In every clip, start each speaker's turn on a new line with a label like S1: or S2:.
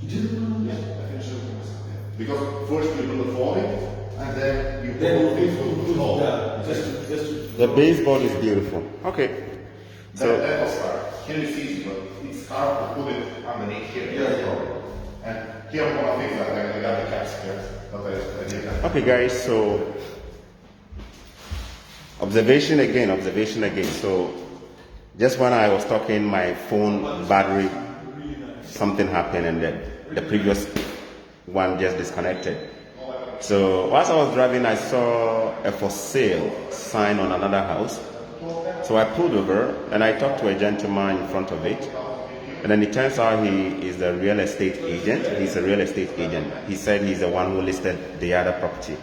S1: Yeah, I can show you myself. Yeah. Because first you do the flooring, and then you put the floor.
S2: The baseboard is beautiful. Okay.
S1: So that was hard. Here it's easy, but it's hard to put it underneath here. And here one of the things that I got the caps here.
S2: Okay, guys. So observation again. So just when I was talking, my phone battery, something happened, and then the previous one just disconnected. So whilst I was driving, I saw a for sale sign on another house. So I pulled over and I talked to a gentleman in front of it. And then it turns out he is a real estate agent. He's a real estate agent. He said he's the one who listed the other property.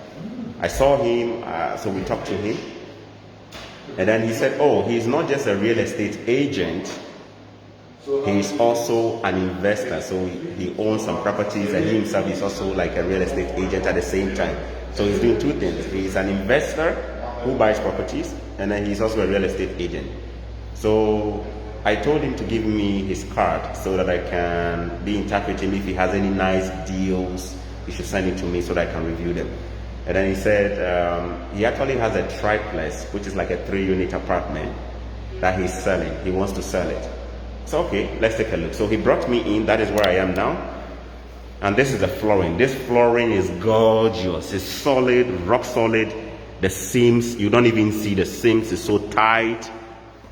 S2: I saw him, so we talked to him. And then he said, oh, he's not just a real estate agent. He's also an investor. So he owns some properties, and he himself is also like a real estate agent at the same time. So he's doing two things. He's an investor who buys properties, and then he's also a real estate agent. So I told him to give me his card so that I can be in touch with him. If he has any nice deals, he should send it to me so that I can review them. And then he said he actually has a triplex, which is like a 3-unit apartment that he's selling. He wants to sell it. So okay, let's take a look. So he brought me in. That is where I am now. And this is the flooring. This flooring is gorgeous. It's solid, rock solid. The seams, you don't even see the seams. It's so tight.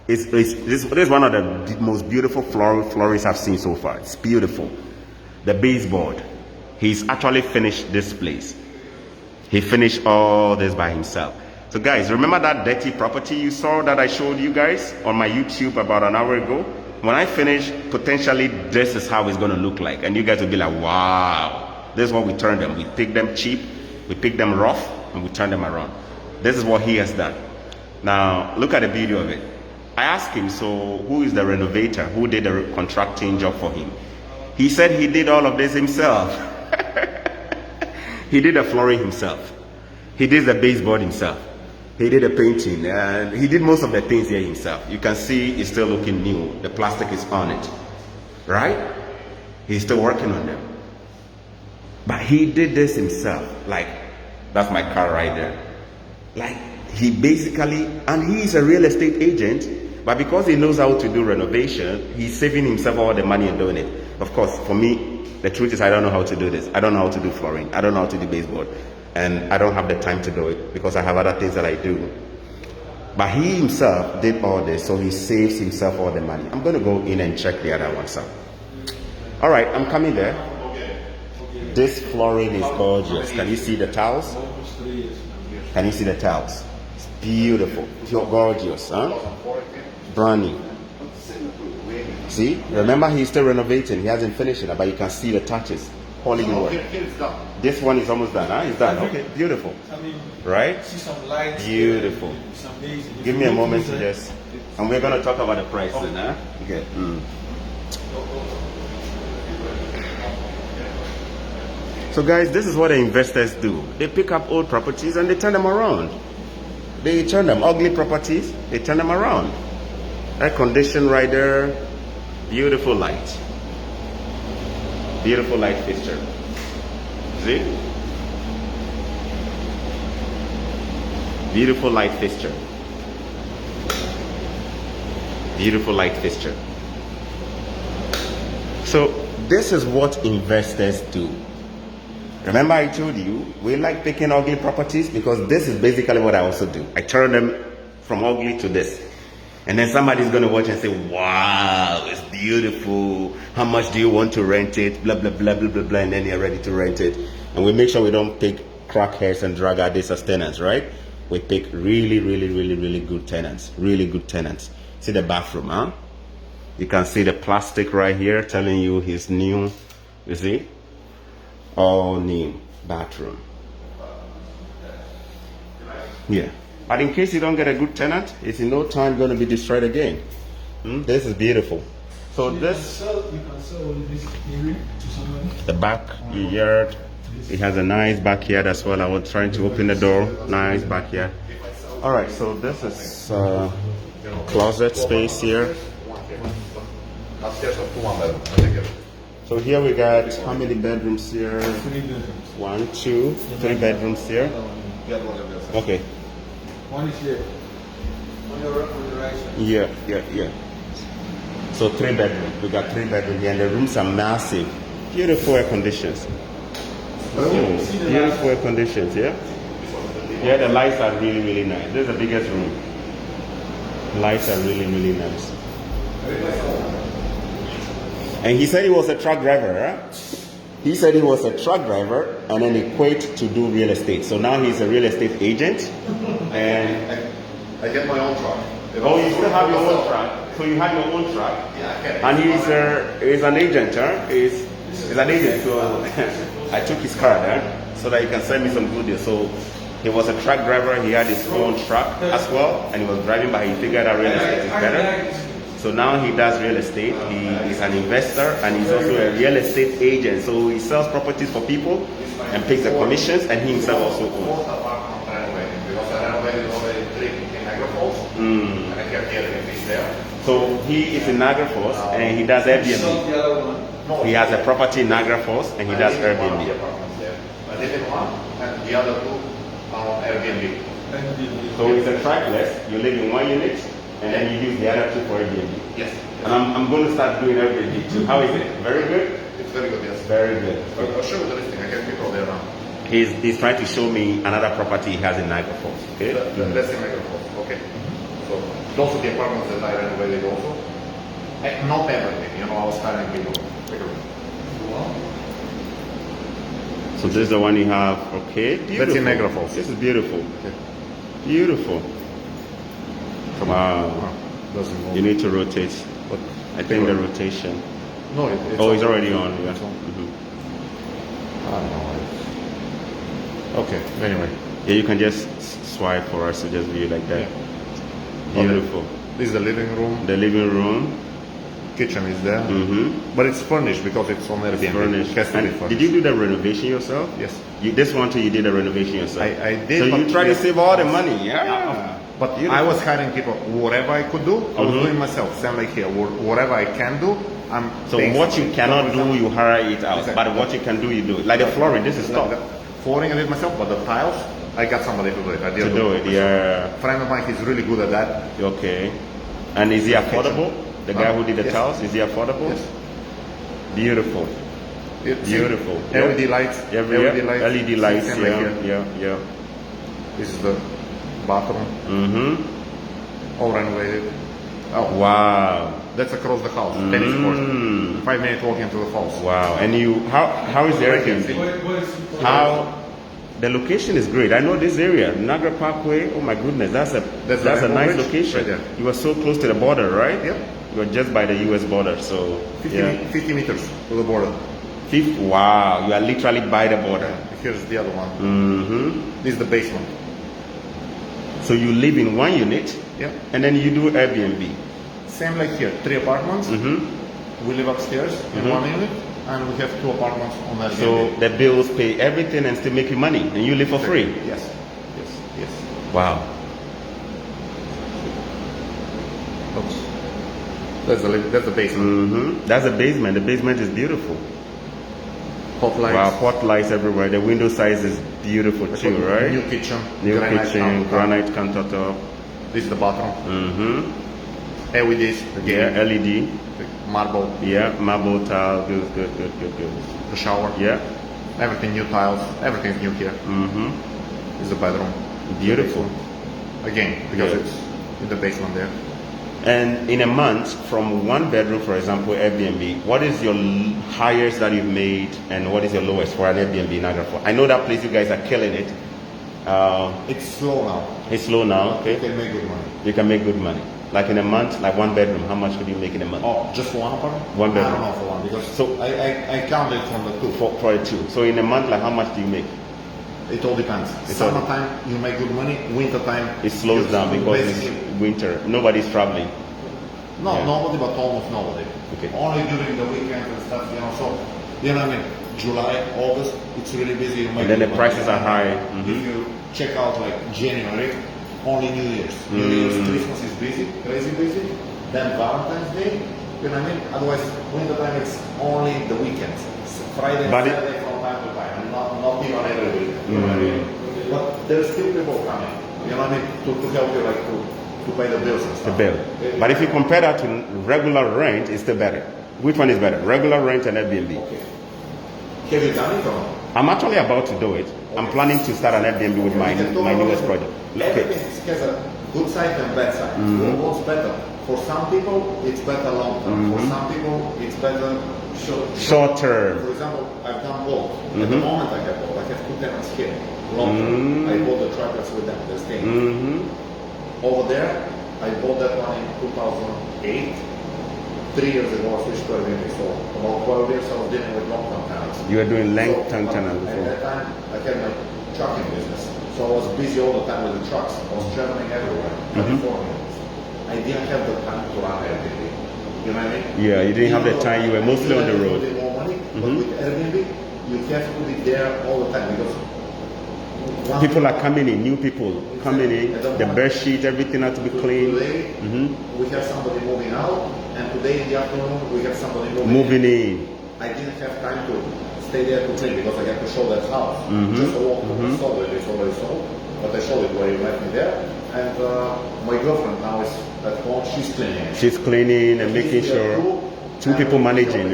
S2: This is one of the most beautiful floorings I've seen so far. It's beautiful. The baseboard. He's actually finished this place. He finished all this by himself. So guys, remember that dirty property you saw that I showed you guys on my YouTube about an hour ago? When I finish, potentially this is how it's going to look like. And you guys will be like, wow, this is what we turn them. We pick them cheap, we pick them rough, and we turn them around. This is what he has done. Now, look at the video of it. I asked him, so who is the renovator? Who did the contracting job for him? He said he did all of this himself. He did the flooring himself. He did the baseboard himself. He did the painting, and he did most of the things here himself. You can see it's still looking new. The plastic is on it, right? He's still working on them. But he did this himself. Like, that's my car right there. Like, he basically, and he is a real estate agent, but because he knows how to do renovation, he's saving himself all the money and doing it. Of course, for me, the truth is I don't know how to do this. I don't know how to do flooring. I don't know how to do baseboard. And I don't have the time to do it because I have other things that I do. But he himself did all this, so he saves himself all the money. I'm going to go in and check the other ones out. All right, I'm coming there. This flooring is gorgeous. Can you see the tiles? Can you see the tiles? It's beautiful. Pure gorgeous, huh? Brand new. See? Remember, he's still renovating. He hasn't finished it, but you can see the touches. This one is almost done, huh? It's done. Okay, beautiful. Right? Beautiful. Give me a moment to just, and we're going to talk about the price then, huh? Okay. So guys, this is what the investors do. They pick up old properties and they turn them around. They turn them, ugly properties, they turn them around. Air condition right there. Beautiful light. Beautiful light fixture. See? Beautiful light fixture. Beautiful light fixture. So this is what investors do. Remember I told you, we like picking ugly properties because this is basically what I also do. I turn them from ugly to this. And then somebody's going to watch and say, wow, it's beautiful. How much do you want to rent it? Blah, blah, blah, blah, blah, blah. And then you're ready to rent it. And we make sure we don't pick crackheads and drug addicts as tenants, right? We pick really, really, really, really good tenants. Really good tenants. See the bathroom, huh? You can see the plastic right here telling you he's new. You see? All new bathroom. Yeah. But in case you don't get a good tenant, it's in no time going to be destroyed again. This is beautiful. So this,
S3: you can sell this area to someone.
S2: The backyard. It has a nice backyard as well. I was trying to open the door. Nice backyard. All right. So this is closet space here. So here we got how many bedrooms here?
S3: 3 bedrooms.
S2: 1, 2, 3 bedrooms here.
S1: The other one is there.
S2: Okay.
S3: One is here. On the right side.
S2: Yeah. So 3 bedrooms. We got 3 bedrooms here, and the rooms are massive. Beautiful air conditions. Beautiful air conditions, yeah? Yeah, the lights are really, really nice. This is the biggest room. Lights are really, really nice. And he said he was a truck driver, huh? He said he was a truck driver and then he quit to do real estate. So now he's a real estate agent. And
S1: I get my own truck.
S2: oh, you still have your own truck. So you have your own truck.
S1: Yeah, I can.
S2: And he's an agent, huh? He's an agent. So I took his card, huh? So that he can send me some good deals. So he was a truck driver. He had his own truck as well, and he was driving, but he figured out real estate is better. So now he does real estate. He is an investor and he's also a real estate agent. So he sells properties for people and pays the commissions, and he himself also owns.
S1: Fourth apartment renovating because I renovated already 3 in Niagara Falls, and I kept getting this there.
S2: So he is in Niagara Falls and he does Airbnb.
S3: The other one.
S2: He has a property in Niagara Falls and he does
S1: I live in one of
S2: Airbnb.
S1: the apartments there. I live in one, and the other 2 are on Airbnb.
S2: So it's a triplex. You live in 1 unit and then you use the other 2 for Airbnb.
S1: Yes.
S2: And I'm going to start doing Airbnb too. How is it? Very good?
S1: It's very good, yes.
S2: Very good.
S1: I'll show you the listing. I have people there now.
S2: He's trying to show me another property he has in Niagara Falls. Okay?
S1: That's in Niagara Falls. Okay. So those are the apartments that I renovated also. And not everything, you know, I was hiring people. Take a look.
S2: So this is the one you have. Okay. Beautiful.
S1: That's in Niagara Falls.
S2: This is beautiful.
S1: Okay.
S2: Beautiful. Wow.
S1: Doesn't move.
S2: You need to rotate.
S1: But
S2: I think the rotation.
S1: no, it's
S2: Oh, it's already on. Yeah.
S1: It's on.
S2: Mhm.
S1: I don't know. Okay. Anyway.
S2: Yeah, you can just swipe for us to just view like that.
S1: Okay.
S2: Beautiful.
S1: This is the living room.
S2: The living room.
S1: Kitchen is there.
S2: Mm-hmm.
S1: But it's furnished because it's on Airbnb.
S2: Furnished.
S1: It has to be
S2: And
S1: furnished.
S2: did you do the renovation yourself?
S1: Yes.
S2: This one too, you did the renovation yourself.
S1: I did.
S2: So
S1: but
S2: you try to save all the money, yeah.
S1: But
S2: Beautiful.
S1: I was hiring people. Whatever I could do, I was doing myself. Same like here. Whatever I can do, I'm.
S2: So
S1: paying
S2: what you
S1: somebody.
S2: cannot
S1: For example,
S2: do, you hire it out.
S1: Exactly.
S2: But what you can do, you do it. Like the flooring, this is
S1: like
S2: tough
S1: the flooring I did myself, but the tiles, I got somebody to do it. I
S2: to
S1: did
S2: do it. Yeah.
S1: A friend of mine, he's really good at that.
S2: Okay. And is he affordable? The guy who did the
S1: Yes.
S2: tiles, is he affordable?
S1: Yes.
S2: Beautiful.
S1: It's
S2: Beautiful.
S1: LED lights.
S2: LED lights.
S1: Same like here.
S2: Yeah.
S1: This is the bathroom,
S2: Mm-hmm.
S1: all renovated. Oh,
S2: Wow.
S1: that's across the house. Tennis court. 5-minute walk into the house.
S2: Wow. And how is the Airbnb? How the location is great. I know this area, Niagara Parkway. Oh my goodness, that's a
S1: That's the
S2: nice
S1: Rainbow Bridge
S2: location.
S1: right there.
S2: You are so close to the border, right?
S1: Yep.
S2: You are just by the U.S. border, so
S1: 50 meters to the border.
S2: Wow, you are literally by the border.
S1: Here's the other one.
S2: Mm-hmm.
S1: This is the basement.
S2: So you live in 1 unit,
S1: Yeah.
S2: and then you do Airbnb.
S1: Same like here. 3 apartments.
S2: Mm-hmm.
S1: We live upstairs in 1 unit, and we have 2 apartments on Airbnb.
S2: So the bills pay everything and still make you money, and you live for free.
S1: Yes.
S2: Wow.
S1: Oops. That's the basement.
S2: Mm-hmm. That's the basement. The basement is beautiful.
S1: Hot lights.
S2: Wow, pot lights everywhere. The window size is beautiful too, right?
S1: New kitchen.
S2: New
S1: granite
S2: kitchen,
S1: countertop.
S2: granite countertop.
S1: This is the bathroom.
S2: Mm-hmm.
S1: LEDs.
S2: Yeah,
S1: Again.
S2: LED.
S1: Marble.
S2: Yeah, marble tile. Good.
S1: The shower.
S2: Yeah.
S1: Everything new tiles. Everything's new here.
S2: Mm-hmm.
S1: This is the bedroom.
S2: Beautiful.
S1: Again, because
S2: Yeah.
S1: it's in the basement there.
S2: And in a month, from 1 bedroom, for example, Airbnb, what is your highest that you've made, and what is your lowest for an Airbnb in Niagara Falls? I know that place you guys are killing it.
S1: It's slow now.
S2: It's slow now.
S1: You
S2: Okay.
S1: can make good money.
S2: You can make good money. Like in a month, like 1 bedroom, how much could you make in a month?
S1: Oh, just for one apartment?
S2: 1
S1: I
S2: bedroom.
S1: don't know for one because
S2: So-
S1: I counted from the 2.
S2: For a 2. So in a month, like how much do you make?
S1: It all depends.
S2: It all-
S1: Summertime you make good money. Winter time
S2: It slows down because it's winter. Nobody's traveling.
S1: no
S2: Yeah.
S1: nobody, but almost nobody.
S2: Okay.
S1: Only during the weekend and stuff, you know. So you know what I mean. July, August, it's really busy. You make
S2: And then the
S1: good
S2: prices
S1: money.
S2: are high.
S1: If
S2: Mhm.
S1: you check out like January, only New Year's. New Year's, Christmas is busy, crazy busy. Then Valentine's Day, You know what I mean? Otherwise, winter time it's only the weekends. Friday and
S2: But
S1: Saturday from time to time, and not even every week. You know what I mean? But there's still people coming. You know what I mean? To help you, like to pay the bills and stuff.
S2: The bill. But if you compare that to regular rent, it's still better. Which one is better? Regular rent and Airbnb?
S1: Okay. Have you done it or not?
S2: I'm actually about to do it. I'm planning to start an Airbnb with my newest project.
S1: Everything has a good side and bad side. What's better? For some people, it's better long term. For some people, it's better short term. For example, I've done both. At the moment I have both. I have 2 tenants here. Long term. I bought the Triplex with them. They're staying. Over there, I bought that one in 2008. 3 years ago, I switched to Airbnb. So about 12 years, I was dealing with long-term tenants.
S2: You were doing long-term tenants
S1: At
S2: before.
S1: that time, I had my trucking business. So I was busy all the time with the trucks. I was traveling everywhere, California. I didn't have the time to run Airbnb. You know what I mean?
S2: Yeah, you didn't have the time. You were mostly on the road.
S1: More money, but with Airbnb, you have to be there all the time because
S2: people are coming in, new people coming in. The bed sheet, everything has to be clean.
S1: Today, we have somebody moving out, and today in the afternoon, we have somebody moving
S2: in.
S1: I didn't have time to stay there to clean because I had to show that house. Just a walk to the store, it's already sold. But I showed it where you left me there. And my girlfriend now is at home, she's cleaning.
S2: She's cleaning and making sure. Two people managing.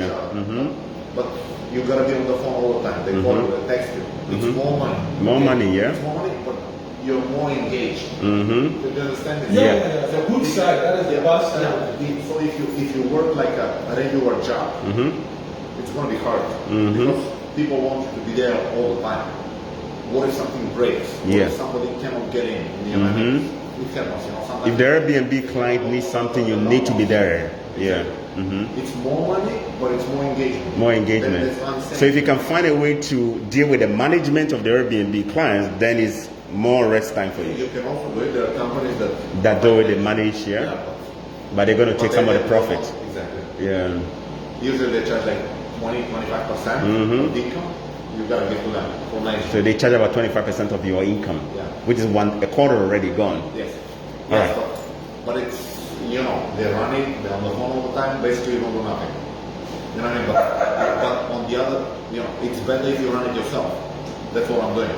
S1: But you gotta be on the phone all the time. They call you, they text you. It's more money.
S2: More money, yeah?
S1: It's more money, but you're more engaged. Do you understand?
S3: Yeah, the good side, that is the bad side.
S1: So if you work like a regular job, it's going to be hard because people want you to be there all the time. What if something breaks? What if somebody cannot get in? You know, it happens. You know, sometimes
S2: If the Airbnb client needs something, you need to be there. Yeah.
S1: It's more money, but it's more engagement.
S2: More engagement.
S1: That's what I'm saying.
S2: So if you can find a way to deal with the management of the Airbnb clients, then it's more rest time for you.
S1: You can also do it. There are companies
S2: That do it, they manage, yeah? But they're going to take some of the profit.
S1: Exactly.
S2: Yeah.
S1: Usually they charge like 20-25% of the income. You gotta give to them for nice.
S2: So they charge about 25% of your income, which is a quarter already gone.
S1: Yes.
S2: All right.
S1: But it's, you know, they're running, they're on the phone all the time, basically you don't do nothing. You know what I mean? But on the other, you know, it's better if you run it yourself. That's what I'm doing.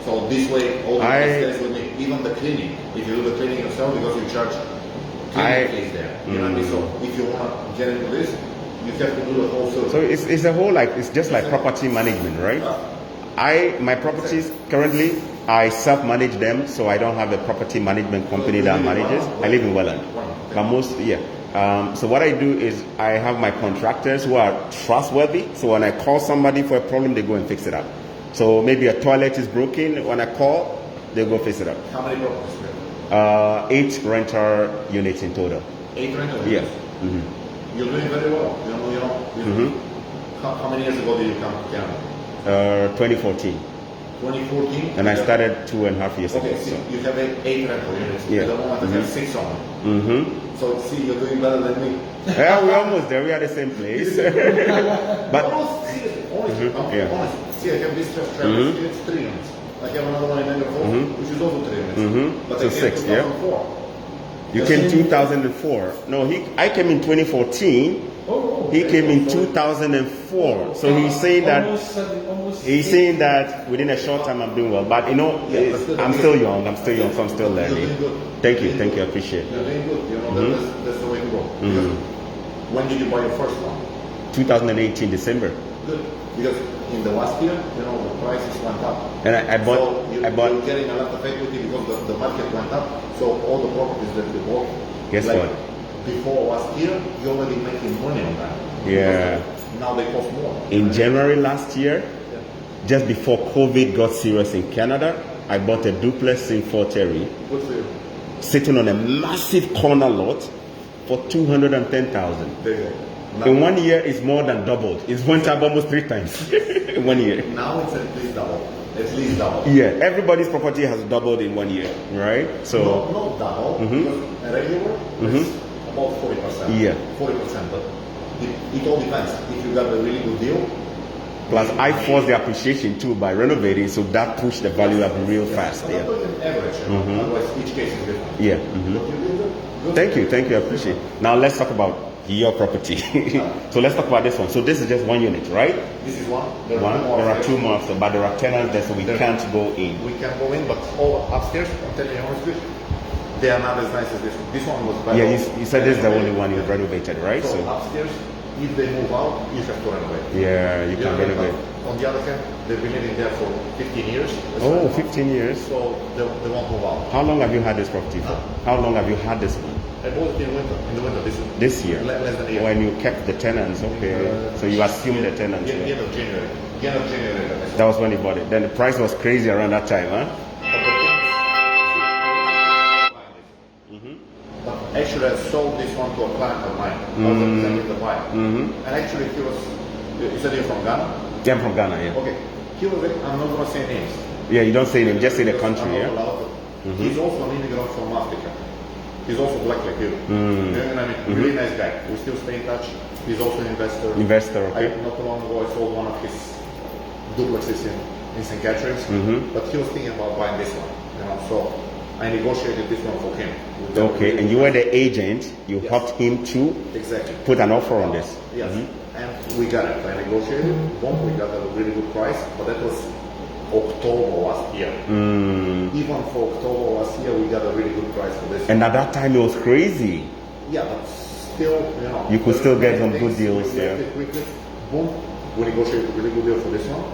S1: So this way, all the money stays with me. Even the cleaning. If you do the cleaning yourself, because you charge cleaning fees there. You know what I mean? So if you want to get into this, you have to do the whole service.
S2: So it's a whole, like, it's just like property management, right? My properties currently, I self-manage them, so I don't have a property management company that manages. I live in Welland. But so what I do is I have my contractors who are trustworthy. So when I call somebody for a problem, they go and fix it up. So maybe a toilet is broken. When I call, they go fix it up.
S1: How many properties?
S2: 8 rental units in total.
S1: 8 rental units?
S2: Yeah.
S1: You're doing very well. How many years ago did you come to Canada?
S2: 2014.
S1: 2014?
S2: And I started 2.5 years ago.
S1: Okay, so you have 8 rental units.
S2: Yeah.
S1: At the moment I have 6 on. So see, you're doing better than me.
S2: Yeah, we're almost there. We are the same place. But
S1: seriously, honestly. See, I have this Triplex, it's 3 units. I have another one in England, which is also 3 units. But
S2: So
S1: I came
S2: 6, yeah?
S1: 2004.
S2: You came in 2004. No, I came in 2014. He came in 2004. So he's saying that within a short time I'm doing well. But you know, I'm still young, so I'm still learning. Thank you, I appreciate it.
S1: You're doing good. You know, that's the way to go. Because when did you buy your first one?
S2: 2018 December.
S1: Good. Because in the last year, you know, the prices went up.
S2: And I bought.
S1: You're getting a lot of equity because the market went up. So all the properties that you bought,
S2: guess what?
S1: Before last year, you're already making money on that.
S2: Yeah.
S1: Now they cost more.
S2: In January last year, just before COVID got serious in Canada, I bought a duplex in Fort Erie.
S1: Good for you.
S2: Sitting on a massive corner lot for 210,000.
S1: There you go.
S2: In 1 year, it's more than doubled. It's went up almost 3 times in 1 year.
S1: Now it's at least double. At least double.
S2: Yeah, everybody's property has doubled in 1 year, right? So
S1: not double, because a regular is about 40%.
S2: Yeah.
S1: 40%, but it all depends. If you got a really good deal.
S2: Plus, I forced the appreciation too by renovating, so that pushed the value up real fast.
S1: But that's an average. Otherwise, each case is different.
S2: Yeah.
S1: But you did good.
S2: Thank you, I appreciate it. Now let's talk about Your property. So let's talk about this one. So this is just one unit, right?
S1: This is one.
S2: There are two more, but there are tenants there, so we can't go in.
S1: We can go in, but all upstairs, I'm telling you honestly, they are not as nice as this one. This one was better.
S2: Yeah, you said this is the only one you've renovated, right?
S1: So upstairs, if they move out, you have to renovate.
S2: Yeah, you can renovate.
S1: On the other hand, they've been living there for 15 years.
S2: Oh, 15 years.
S1: So they won't move out.
S2: How long have you had this property for? How long have you had this one?
S1: I bought it in the winter
S2: this year.
S1: Less than a year.
S2: When you kept the tenants, okay. So you assumed the tenants.
S1: The end of January. The end of January.
S2: That was when you bought it. Then the price was crazy around that time, huh?
S1: But actually, I sold this one to a client of mine. I was representing the buyer. And actually, he was. You said you're from Ghana?
S2: Yeah, I'm from Ghana. Yeah.
S1: Okay. He was. I'm not gonna say names.
S2: Yeah, you don't say name. Just say the country. Yeah.
S1: He's also an immigrant from Africa. He's also black like you. You know what I mean? Really nice guy. We still stay in touch. He's also an investor.
S2: Okay.
S1: Not too long ago, I sold one of his duplexes in St. Catherine's, but he was thinking about buying this one. You know, so I negotiated this one for him.
S2: Okay, and you were the agent. You helped him to put an offer on this.
S1: Yes, and we got it. I negotiated. Boom, we got a really good price, but that was October last year. Even for October last year, we got a really good price for this.
S2: And at that time, it was crazy.
S1: Yeah, but still, you know,
S2: you could still get some good deals there.
S1: Quickly, boom, we negotiated a really good deal for this one.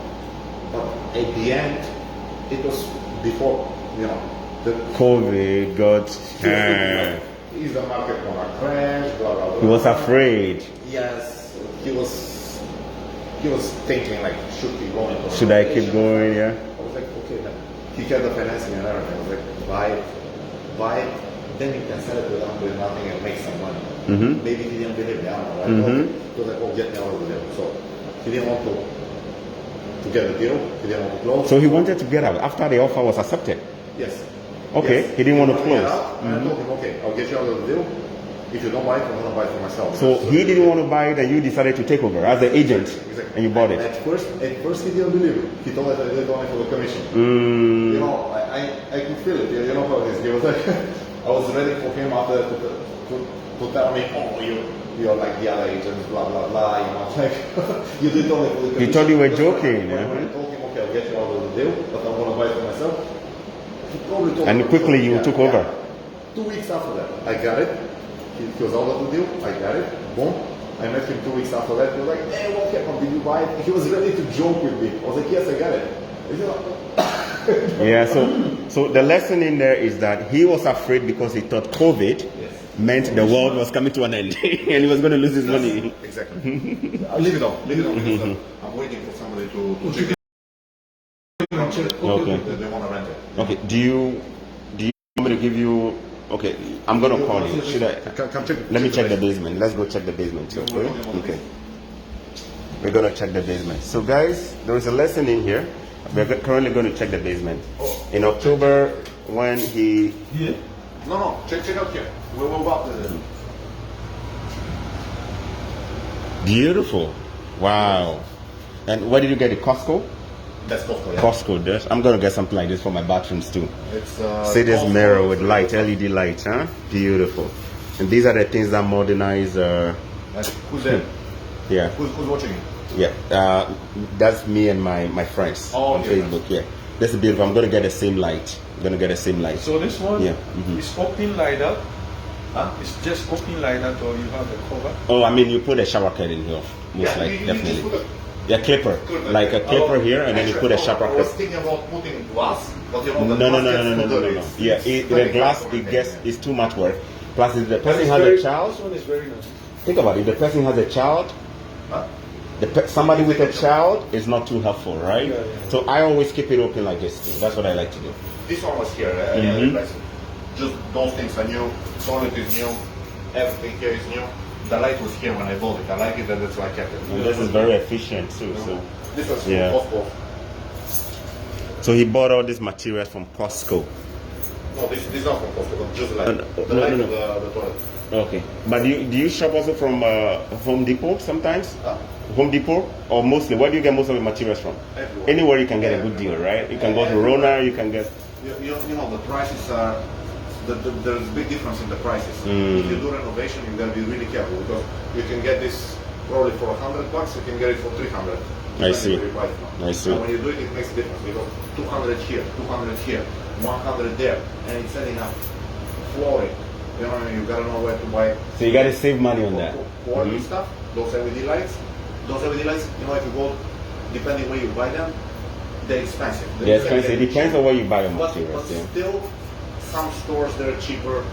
S1: But at the end, it was before, you know, the
S2: COVID got.
S1: Is the market gonna crash? Blah blah blah.
S2: He was afraid.
S1: Yes, he was thinking like, should he go into
S2: should I keep going? Yeah.
S1: I was like, okay, then. He had the financing and everything. I was like, buy it, then you can sell it without doing nothing and make some money. Maybe he didn't believe me, I don't know. Right? He was like, oh, get me out of the deal. So he didn't want to get the deal. He didn't want to close.
S2: So he wanted to get out after the offer was accepted.
S1: Yes.
S2: Okay.
S1: Yes.
S2: He didn't want to close.
S1: And I told him, okay, I'll get you out of the deal. If you don't buy it, I'm going to buy it for myself.
S2: So he didn't want to buy it and you decided to take over as the agent.
S1: Exactly.
S2: And you bought it.
S1: At first he didn't believe it. He told us that they did only for the commission. You know, I could feel it. You know how it is. He was like, I was ready for him after to tell me, oh, you're like the other agents, blah, blah, blah. You know, like, you did only for the commission.
S2: He told you were joking.
S1: When I told him, okay, I'll get you out of the deal, but I'm going to buy it for myself. He probably told
S2: and
S1: me.
S2: Quickly you took over.
S1: 2 weeks after that, I got it. He was out of the deal. I got it. Boom. I met him 2 weeks after that. He was like, hey, what happened? Did you buy it? He was ready to joke with me. I was like, yes, I got it.
S2: Yeah, so the lesson in there is that he was afraid because he thought COVID meant the world was coming to an end and he was going to lose his money.
S1: Exactly. I'll leave it on. Because I'm waiting for somebody to check it.
S2: Okay.
S1: They want to rent it.
S2: Okay. Do you want me to give you? Okay, I'm gonna call you. Should I?
S1: Come check.
S2: Let me check the basement. Let's go check the basement too. Okay. We're gonna check the basement. So guys, there is a lesson in here. We're currently going to check the basement. In October, when he...
S1: Here? No, check out here. We'll move up the...
S2: Beautiful. Wow. And where did you get it? Costco?
S1: That's Costco, yeah.
S2: Costco, yes. I'm going to get something like this for my bathrooms too.
S1: It's
S2: see this mirror with light, LED light, huh? Beautiful. And these are the things that modernize...
S1: who's there?
S2: Yeah.
S1: Who's watching it?
S2: Yeah, that's me and my friends on Facebook. Yeah, that's beautiful. I'm gonna get the same light.
S3: So this one,
S2: yeah,
S3: is open like that. It's just open like that, or you have a cover.
S2: Oh, I mean, you put a shower curtain here, most likely, definitely. Yeah, clipper, like a clipper here, and then you put a shower curtain.
S1: I was thinking about putting glass, but you know,
S2: no. Yeah, the glass it's too much work. Plus, if the person has a child,
S3: this one is very nice.
S2: Think about it. If the person has a child. Somebody with a child is not too helpful, right?
S3: Yeah.
S2: So I always keep it open like this. That's what I like to do.
S1: This one was here. Just those things are new. Toilet is new. Everything here is new. The light was here when I bought it. I like it, and that's why I kept it.
S2: And this is very efficient too. So
S1: this was from Costco.
S2: So he bought all these materials from Costco.
S1: No, this is not from Costco. But just like the light of the toilet.
S2: Okay, but do you shop also from Home Depot sometimes? Home Depot, or mostly? Where do you get most of the materials from?
S1: Everywhere.
S2: Anywhere you can get a good deal, right? You can go to Rona, you can get...
S1: You know, the prices are there's a big difference in the prices. If you do renovation, you gotta be really careful because you can get this probably for $100, you can get it for 300.
S2: I see.
S1: I see. And when you do it, it makes a difference because 200 here, 200 here, 100 there, and it's setting up flooring. You know, you gotta know where to buy.
S2: So you gotta save money on that.
S1: Quality stuff. Those LED lights. Those LED lights. You know, if you go, depending where you buy them, they're expensive.
S2: They're expensive. It depends on where you buy your
S1: But
S2: materials.
S1: still, some stores they're cheaper.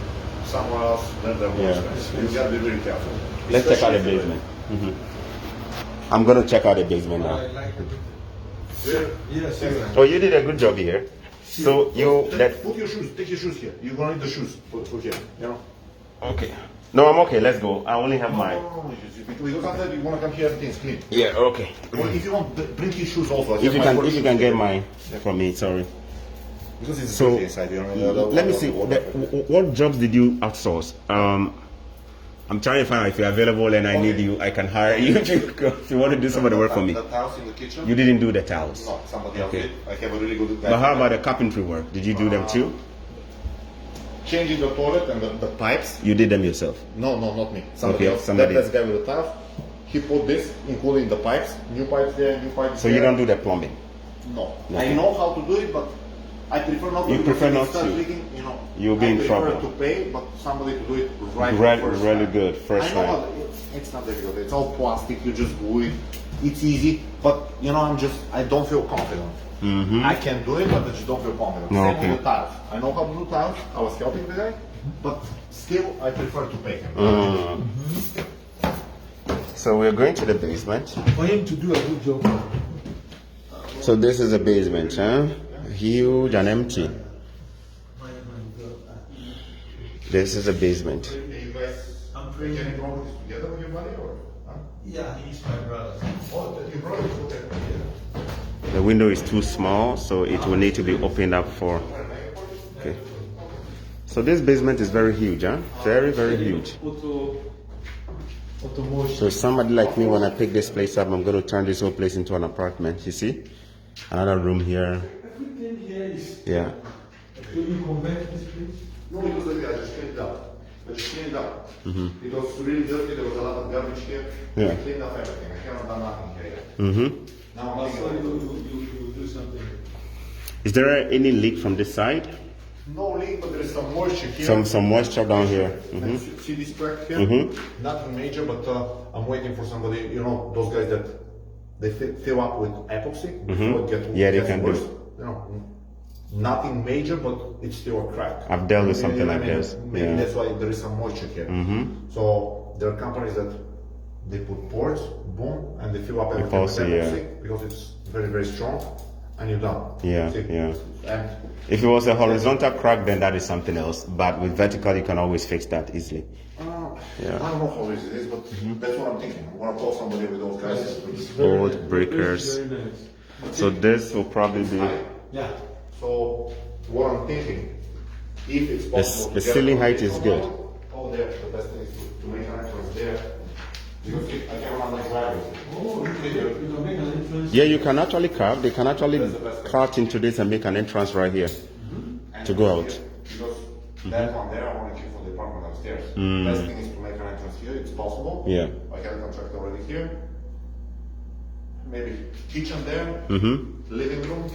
S1: Somewhere else, they're more expensive. You gotta be really careful.
S2: Let's check out the basement. I'm gonna check out the basement now.
S3: Yes.
S2: Oh, you did a good job here. So you
S1: put your shoes. Take your shoes here. You're gonna need the shoes. Put here. You know.
S2: okay? No, I'm okay. Let's go. I only have mine.
S1: No, because after you wanna come here, everything's clean.
S2: Yeah. Okay.
S1: Well, if you want, bring your shoes also.
S2: If you can get mine from me, sorry.
S1: Because it's
S2: So
S1: dirty inside. You know,
S2: let me see. What jobs did you outsource? I'm trying to find out if you're available and I need you. I can hire you if you want to do some of the work for me.
S1: The tiles in the kitchen.
S2: You didn't do the towels.
S1: No, somebody else did. I have a really good guy.
S2: But how about the carpentry work? Did you do them too?
S1: Changing the toilet and the pipes?
S2: You did them yourself.
S1: No, not me. Somebody
S2: Okay,
S1: else.
S2: somebody
S1: That's the guy with the tiles. He put this, including the pipes, new pipes there, new pipes
S2: So
S1: there.
S2: you don't do the plumbing?
S1: No.
S2: Okay.
S1: I know how to do it, but I prefer not to.
S2: You
S1: because
S2: prefer
S1: if it
S2: not
S1: starts
S2: to.
S1: leaking, you know,
S2: You'll be in
S1: I
S2: trouble.
S1: prefer to pay, but somebody to do it right first
S2: Really
S1: time.
S2: good first
S1: I know
S2: time.
S1: what, it's not difficult. It's all plastic. You just glue it. It's easy, but you know, I don't feel confident. I can do it, but I just don't feel confident.
S2: No,
S1: Same
S2: okay.
S1: with the tiles. I know how to do tiles. I was helping the guy, but still, I prefer to pay him.
S2: So we're going to the basement.
S3: For him to do a good job.
S2: So this is a basement, huh? Huge and empty. This is a basement.
S1: You guys bring any properties together with your money, or? Huh?
S3: Yeah, he's my brother.
S1: Oh, your brother is okay.
S2: The window is too small, so it will need to be opened up for. Okay. So this basement is very huge, huh? Very, very huge. So somebody like me, when I pick this place up, I'm going to turn this whole place into an apartment. You see? Another room here.
S3: Everything here is.
S2: Yeah.
S3: Do you convert this place?
S1: No, it was like I just cleaned it up. It was really dirty. There was a lot of garbage here.
S2: Yeah.
S1: I cleaned up everything. I haven't done nothing here yet. Now I'm
S3: Also,
S1: thinking about
S3: you do something.
S2: Is there any leak from this side?
S1: no leak, but there is some moisture here.
S2: Some moisture down here.
S1: And see this crack here? Nothing major, but I'm waiting for somebody. You know, those guys that they fill up with epoxy before it gets
S2: can
S1: worse.
S2: do.
S1: You know, nothing major, but it's still a crack.
S2: I've dealt with something like
S1: maybe,
S2: this.
S1: Maybe
S2: Yeah.
S1: that's why there is some moisture here. So there are companies that they put ports, boom, and they fill up everything with
S2: Epoxy, yeah.
S1: epoxy because it's very, very strong, and you're done.
S2: Yeah,
S1: See?
S2: yeah.
S1: And
S2: If it was a horizontal crack, then that is something else. But with vertical, you can always fix that easily. Yeah.
S1: I don't know how easy it is, but that's what I'm thinking. I'm gonna call somebody with those guys.
S2: Board breakers.
S3: Very nice.
S2: So this will probably be.
S3: Yeah.
S1: So what I'm thinking, if it's possible,
S2: The
S1: to get
S2: ceiling
S1: a
S2: height is good.
S1: Oh, there. The best thing is to make an entrance there. Because I can run like gravity.
S3: Oh, you can make an entrance.
S2: Yeah, you can actually carve. They can actually cut into this and make an entrance right here to go out.
S1: Because that one there, I want to keep for the apartment upstairs. Best thing is to make an entrance here. It's possible.
S2: Yeah.
S1: I have a contract already here. Maybe kitchen there. Living room.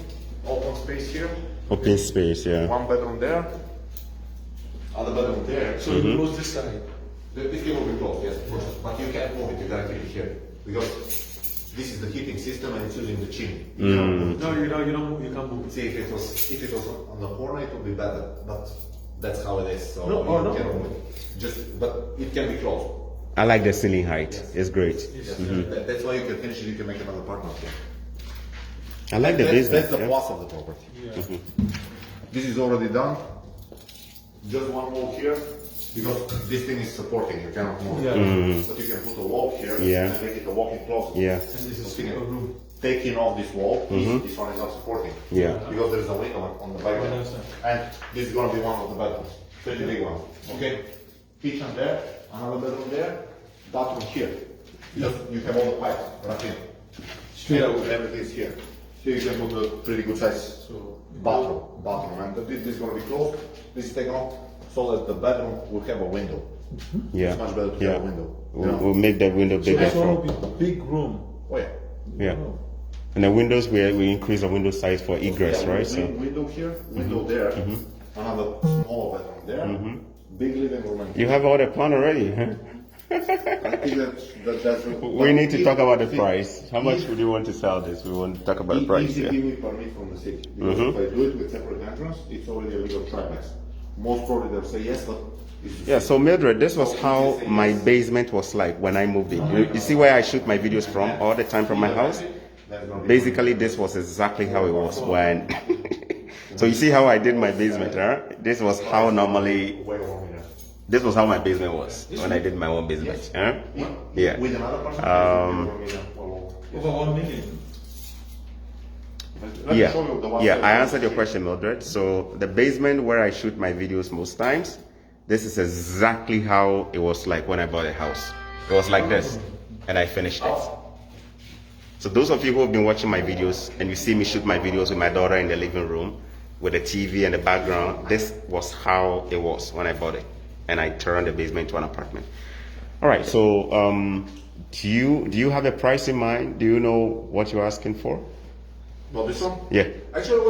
S1: Open space here.
S2: Open space, yeah.
S1: One bedroom there. Other bedroom there.
S3: So you close this side.
S1: This can will be closed, yes, of course. But you can't move it, you gotta keep it here. Because this is the heating system and it's using the chimney. You cannot move it.
S3: No, you don't move. You can't move.
S1: See, if it was on the corner, it would be better. But that's how it is. So
S3: No,
S1: you
S3: oh, no.
S1: cannot move it. But it can be closed.
S2: I like the ceiling height. It's great.
S1: Yes. That's why you can finish it, you can make another apartment here.
S2: I like the basement.
S1: That's the
S2: yeah.
S1: plus of the property. This is already done. Just one wall here. Because this thing is supporting, you cannot move.
S3: Yeah.
S1: But you can put a wall here
S2: Yeah.
S1: and make it a walk-in closet.
S2: Yeah.
S3: And this is
S1: So you
S3: a
S1: can
S3: room.
S1: taking off this wall, this one is not supporting.
S2: Yeah.
S1: Because there is a window on the back.
S3: I understand.
S1: And this is going to be one of the bedrooms. Pretty big one. Okay? Kitchen there, another bedroom there, bathroom here. Because you have all the pipes right in.
S3: Straight
S1: And
S3: away.
S1: everything is here. So you can put a pretty good size bathroom. And this is going to be closed. This is taken off. so that the bedroom will have a window.
S2: Yeah.
S1: It's much better to
S2: Yeah.
S1: have a window.
S2: We'll make that window bigger.
S3: This one will be a big room.
S1: Oh yeah.
S2: Yeah. And the windows, we increase the window size for egress,
S1: Yeah,
S2: right? So
S1: window here, window there, another small bedroom there, big living room. And
S2: you have all the plan already, huh?
S1: I think that's
S2: We need to talk about the price. How much would you want to sell this? We want to talk about the price.
S1: Easy
S2: Yeah.
S1: give me permit from the city. Because if I do it with separate entrance, it's already a legal triplex. Most probably they'll say yes, but it's
S2: Yeah, so Mildred, this was how my basement was like when I moved in. You see where I shoot my videos from all the time from my house? Basically, this was exactly how it was when. So you see how I did my basement, huh? This was how normally. This was how my basement was when I did my own basement, huh? Yeah.
S1: with another person.
S3: Over 1 million.
S1: Let me show you the one
S2: Yeah,
S1: that-
S2: I answered your question, Mildred. So the basement where I shoot my videos most times, this is exactly how it was like when I bought a house. It was like this, and I finished it. So those of you who have been watching my videos and you see me shoot my videos with my daughter in the living room with the TV and the background, this was how it was when I bought it, and I turned the basement into an apartment. All right. So do you have a price in mind? Do you know what you're asking for?
S1: But this one?
S2: Yeah.
S1: Actually,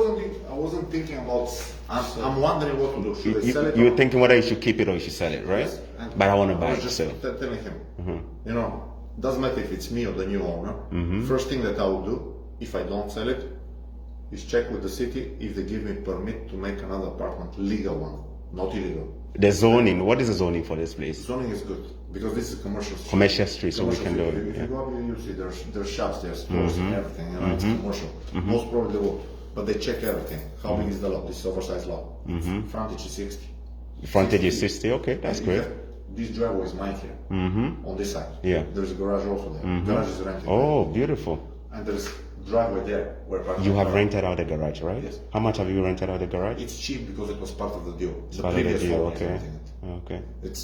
S1: I wasn't thinking about. I'm wondering what to do. Should I sell it?
S2: You
S1: or-
S2: were thinking whether you should keep it or you should sell it, right?
S1: Yes, and
S2: But I want to
S1: I
S2: buy
S1: was
S2: it.
S1: just
S2: So
S1: telling him, you know, doesn't matter if it's me or the new owner. First thing that I will do, if I don't sell it, is check with the city if they give me permit to make another apartment, legal one, not illegal.
S2: the zoning. What is the zoning for this place?
S1: Zoning is good because this is commercial street.
S2: Commercial street, so we
S1: Commercial
S2: can do
S1: street.
S2: it.
S1: If
S2: Yeah.
S1: you go up, you'll see there's shops, there's stores, and everything. You know, it's commercial. Most probably they will, but they check everything. How big is the lot? This is oversized lot. Frontage is 60.
S2: Frontage is 60. Okay, that's
S1: And
S2: great.
S1: This driveway is mine here. On this side.
S2: Yeah.
S1: There's a garage also there. Garage is rented.
S2: Oh, beautiful.
S1: And there's driveway there where parking
S2: You have
S1: car.
S2: rented out the garage, right?
S1: Yes.
S2: How much have you rented out the garage?
S1: It's cheap because it was part of the deal. The
S2: Part of the
S1: previous
S2: deal,
S1: owner is
S2: okay.
S1: renting it.
S2: Okay.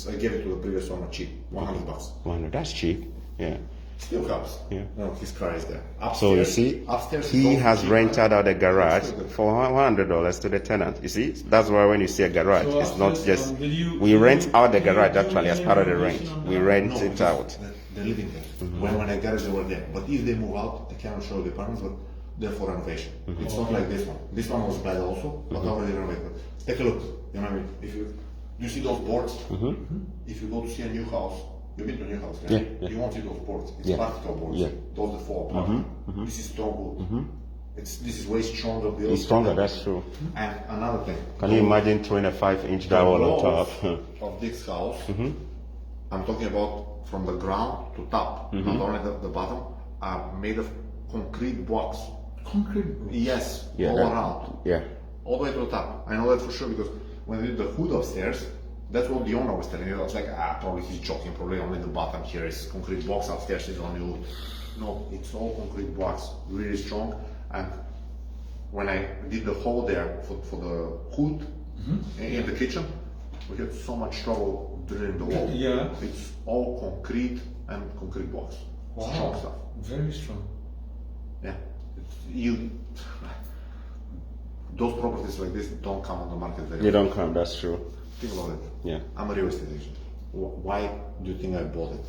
S1: I gave it to the previous owner cheap, $100.
S2: 100. That's cheap. Yeah.
S1: Still helps.
S2: Yeah.
S1: No, his car is there. Upstairs,
S2: So you see,
S1: upstairs is
S2: he
S1: also
S2: has
S1: cheap,
S2: rented out the garage
S1: Still good.
S2: for $100 to the tenant. You see, that's why when you see a garage,
S3: So
S2: it's not
S3: upstairs,
S2: just
S3: did
S2: we
S3: you
S2: rent out the
S3: do you
S2: garage
S3: do
S2: actually as
S3: any
S2: part of the
S3: renovation
S2: rent.
S3: on
S2: We
S3: that?
S2: rent
S1: No,
S2: it
S1: because
S2: out.
S1: They're living there. When I garage, they were there. But if they move out, I cannot show the apartments, but they're for renovation. It's not like this one. This one was bad also, but already renovated. Take a look. You know what I mean? If you see those boards, if you go to see a new house, you've been to a new house, right?
S2: Yeah, yeah.
S1: You won't see those boards. It's
S2: Yeah.
S1: particle boards.
S2: Yeah.
S1: Those that fall apart. This is stone wood. This is way stronger built.
S2: It's stronger, that's true.
S1: And another thing.
S2: Can you imagine throwing a 5-inch drywall on top?
S1: Of this house, I'm talking about from the ground to top, not only the bottom, are made of concrete blocks.
S3: Concrete.
S1: Yes,
S2: Yeah,
S1: all
S2: that-
S1: around,
S2: Yeah.
S1: all the way to the top. I know that for sure because when we did the hood upstairs, that's what the owner was telling me. I was like, probably he's joking. Probably only the bottom here is concrete blocks. Upstairs is only wood. No, it's all concrete blocks, really strong. And when I did the hole there for the hood in the kitchen, we had so much trouble drilling the wall.
S3: Yeah.
S1: It's all concrete and concrete blocks. Strong stuff.
S3: Very strong.
S1: Yeah. Those properties like this don't come on the market very
S2: You
S1: often.
S2: don't come, that's true.
S1: Think about it.
S2: Yeah.
S1: I'm a real estate agent. Why do you think I bought it?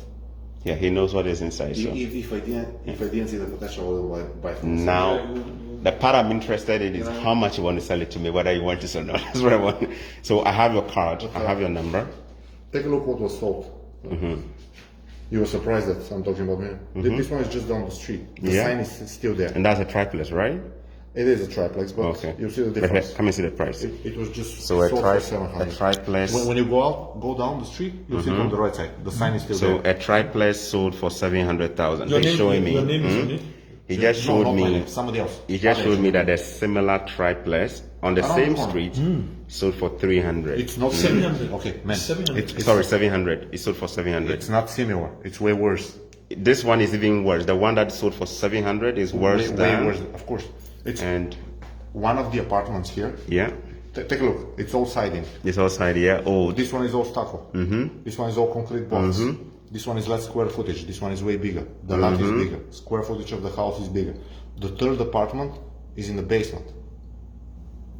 S2: Yeah, he knows what is inside. So
S1: If I didn't see the potential, I wouldn't buy from
S2: now, the part I'm interested in is how much you want to sell it to me, whether you want to sell or not. That's what I want. So I have your card, I have your number.
S1: Take a look what was sold. You were surprised that I'm talking about me. This one is just down the street. The
S2: Yeah.
S1: sign is still there.
S2: And that's a triplex, right?
S1: It is a triplex, but
S2: Okay.
S1: you see the difference.
S2: Come and see the price.
S1: It was just
S2: So a
S1: sold for 700.
S2: triplex.
S1: When you go down the street, you'll see it on the right side. The sign is still
S2: So
S1: there.
S2: a triplex sold for 700,000.
S3: Your
S2: He's
S3: name,
S2: showing me.
S3: your name is on it?
S2: He just
S1: No,
S2: showed
S1: not my
S2: me.
S1: name, somebody else.
S2: He just
S1: Other
S2: showed me
S1: agent.
S2: that a similar triplex on the
S1: Around
S2: same
S1: the corner.
S2: street sold for 300.
S1: It's not
S3: 700.
S1: Okay, man.
S3: 700.
S2: Sorry, 700. It sold for 700.
S1: It's not similar. It's way worse.
S2: This one is even worse. The one that sold for 700 is worse
S1: way
S2: than.
S1: worse. Of course. It's
S2: And
S1: one of the apartments here.
S2: yeah,
S1: Take a look. It's all siding.
S2: this outside here old.
S1: This one is all stucco. This one is all concrete blocks. This one is less square footage. This one is way bigger. The lot is bigger. Square footage of the house is bigger. The third apartment is in the basement,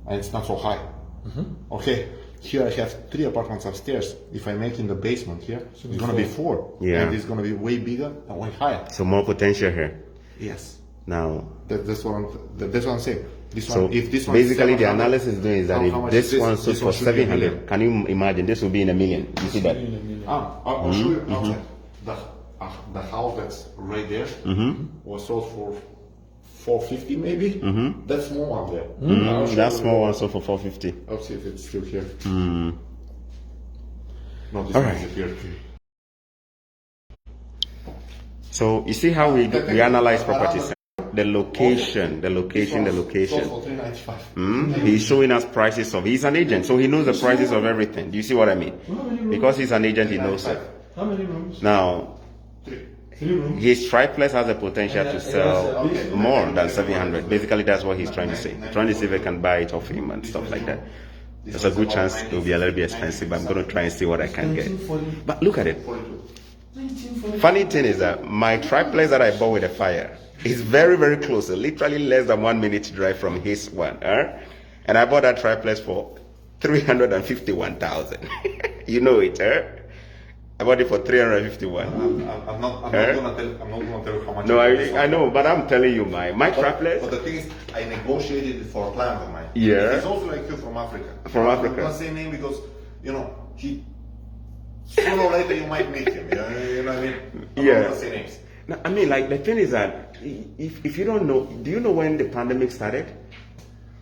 S1: and it's not so high. Okay, here I have 3 apartments upstairs. If I make in the basement here, it's gonna be 4.
S2: Yeah.
S1: And it's gonna be way bigger and way higher.
S2: So more potential here.
S1: Yes.
S2: Now,
S1: That's what I'm saying. This
S2: so
S1: one, if this one
S2: basically
S1: is
S2: the
S1: 700,
S2: analysis is doing is that
S1: how
S2: if
S1: much
S2: this
S1: is
S2: one sold
S1: This
S2: for
S1: should be a
S2: 700,
S1: million.
S2: can you imagine this will be in a million? You see that?
S1: I'll show you outside. The house that's right there was sold for 450 maybe. That small one there. I'll show
S2: That
S1: you.
S2: small one sold for 450.
S1: I'll see if it's still here. No, this
S2: All
S1: one
S2: right.
S1: disappeared.
S2: So you see how we analyze properties. The location.
S1: Sold for 395.
S2: He's showing us prices of. He's an agent, so he knows the prices of everything. Do you see what I mean? Because he's an agent, he knows it.
S3: How many rooms?
S2: Now,
S3: 3 rooms.
S2: his triplex has the potential to sell more than 700. Basically, that's what he's trying to say. Trying to see if I can buy it off him and stuff like that. There's a good chance it will be a little bit expensive, but I'm going to try and see what I can get. But look at it. Funny thing is that my triplex that I bought with a fire is very, very close, literally less than 1 minute drive from his one. And I bought that triplex for 351,000. You know it, I bought it for 351.
S1: I'm not gonna tell you how much.
S2: No, I know, but I'm telling you, my triplex.
S1: But the thing is, I negotiated it for a client of mine.
S2: Yeah.
S1: He's also like you from Africa.
S2: From Africa.
S1: I'm not saying name because he. Sooner or later you might meet him. You know what I mean? I'm not gonna say names.
S2: No, I mean, like the thing is that if you don't know, do you know when the pandemic started?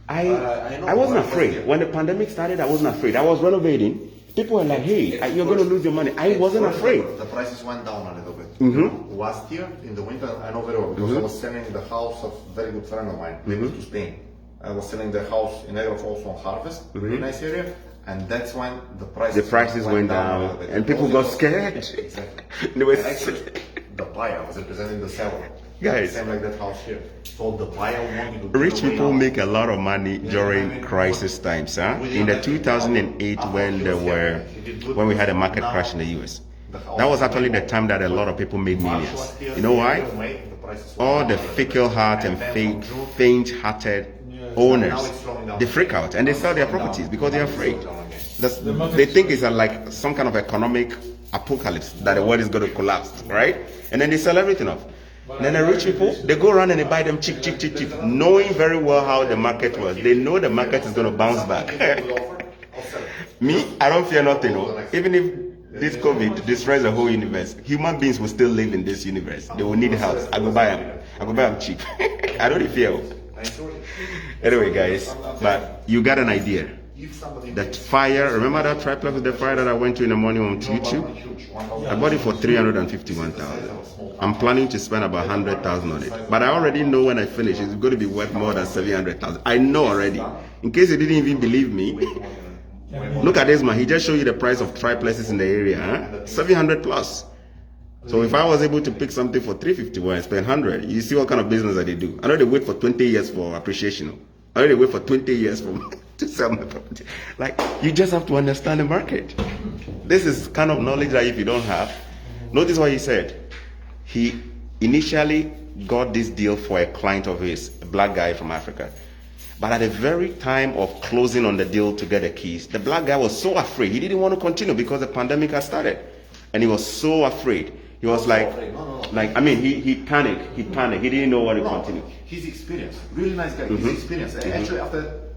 S1: I know.
S2: I wasn't afraid. When the pandemic started, I wasn't afraid. I was renovating. People were like, "Hey, you're going to lose your money." I wasn't afraid.
S1: The prices went down a little bit. Last year in the winter, I know very well because I was selling the house of a very good friend of mine. They moved to Spain. I was selling the house in Negros also on Harvest, really nice area, and that's when the prices
S2: went down,
S1: a little bit.
S2: and people got scared.
S1: Exactly.
S2: They were
S1: And actually, the buyer was representing the seller.
S2: Guys.
S1: Same like that house here. So the buyer wanted to.
S2: Rich people make a lot of money during crisis times, In the 2008 when we had a market crash in the US, that was actually the time that a lot of people made millions. You know why? All the fickle heart and faint-hearted owners, they freak out and they sell their properties because they're afraid. They think it's like some kind of economic apocalypse that the world is going to collapse, right? And then they sell everything off. And then the rich people, they go around and they buy them cheap, knowing very well how the market was. They know the market is going to bounce back. Me, I don't fear nothing. Even if this COVID destroys the whole universe, human beings will still live in this universe. They will need a house. I go buy them. I go buy them cheap. I don't fear. Anyway, guys, but you got an idea. That fire, remember that triplex with the fire that I went to in the morning on YouTube? I bought it for 351,000. I'm planning to spend about 100,000 on it. But I already know when I finish, it's going to be worth more than 700,000. I know already. In case you didn't even believe me, look at this man. He just showed you the price of triplexes in the area, 700 plus. So if I was able to pick something for 351 and spend 100, you see what kind of business that they do. I know they wait for 20 years for appreciation. I know they wait for 20 years to sell my property. Like, you just have to understand the market. This is kind of knowledge that if you don't have. Notice what he said. He initially got this deal for a client of his, a black guy from Africa. But at the very time of closing on the deal to get the keys, the black guy was so afraid. He didn't want to continue because the pandemic had started. And he was so afraid. He was like, I mean, he panicked. He didn't know what to continue.
S1: He's experienced. Really nice guy. He's experienced. Actually,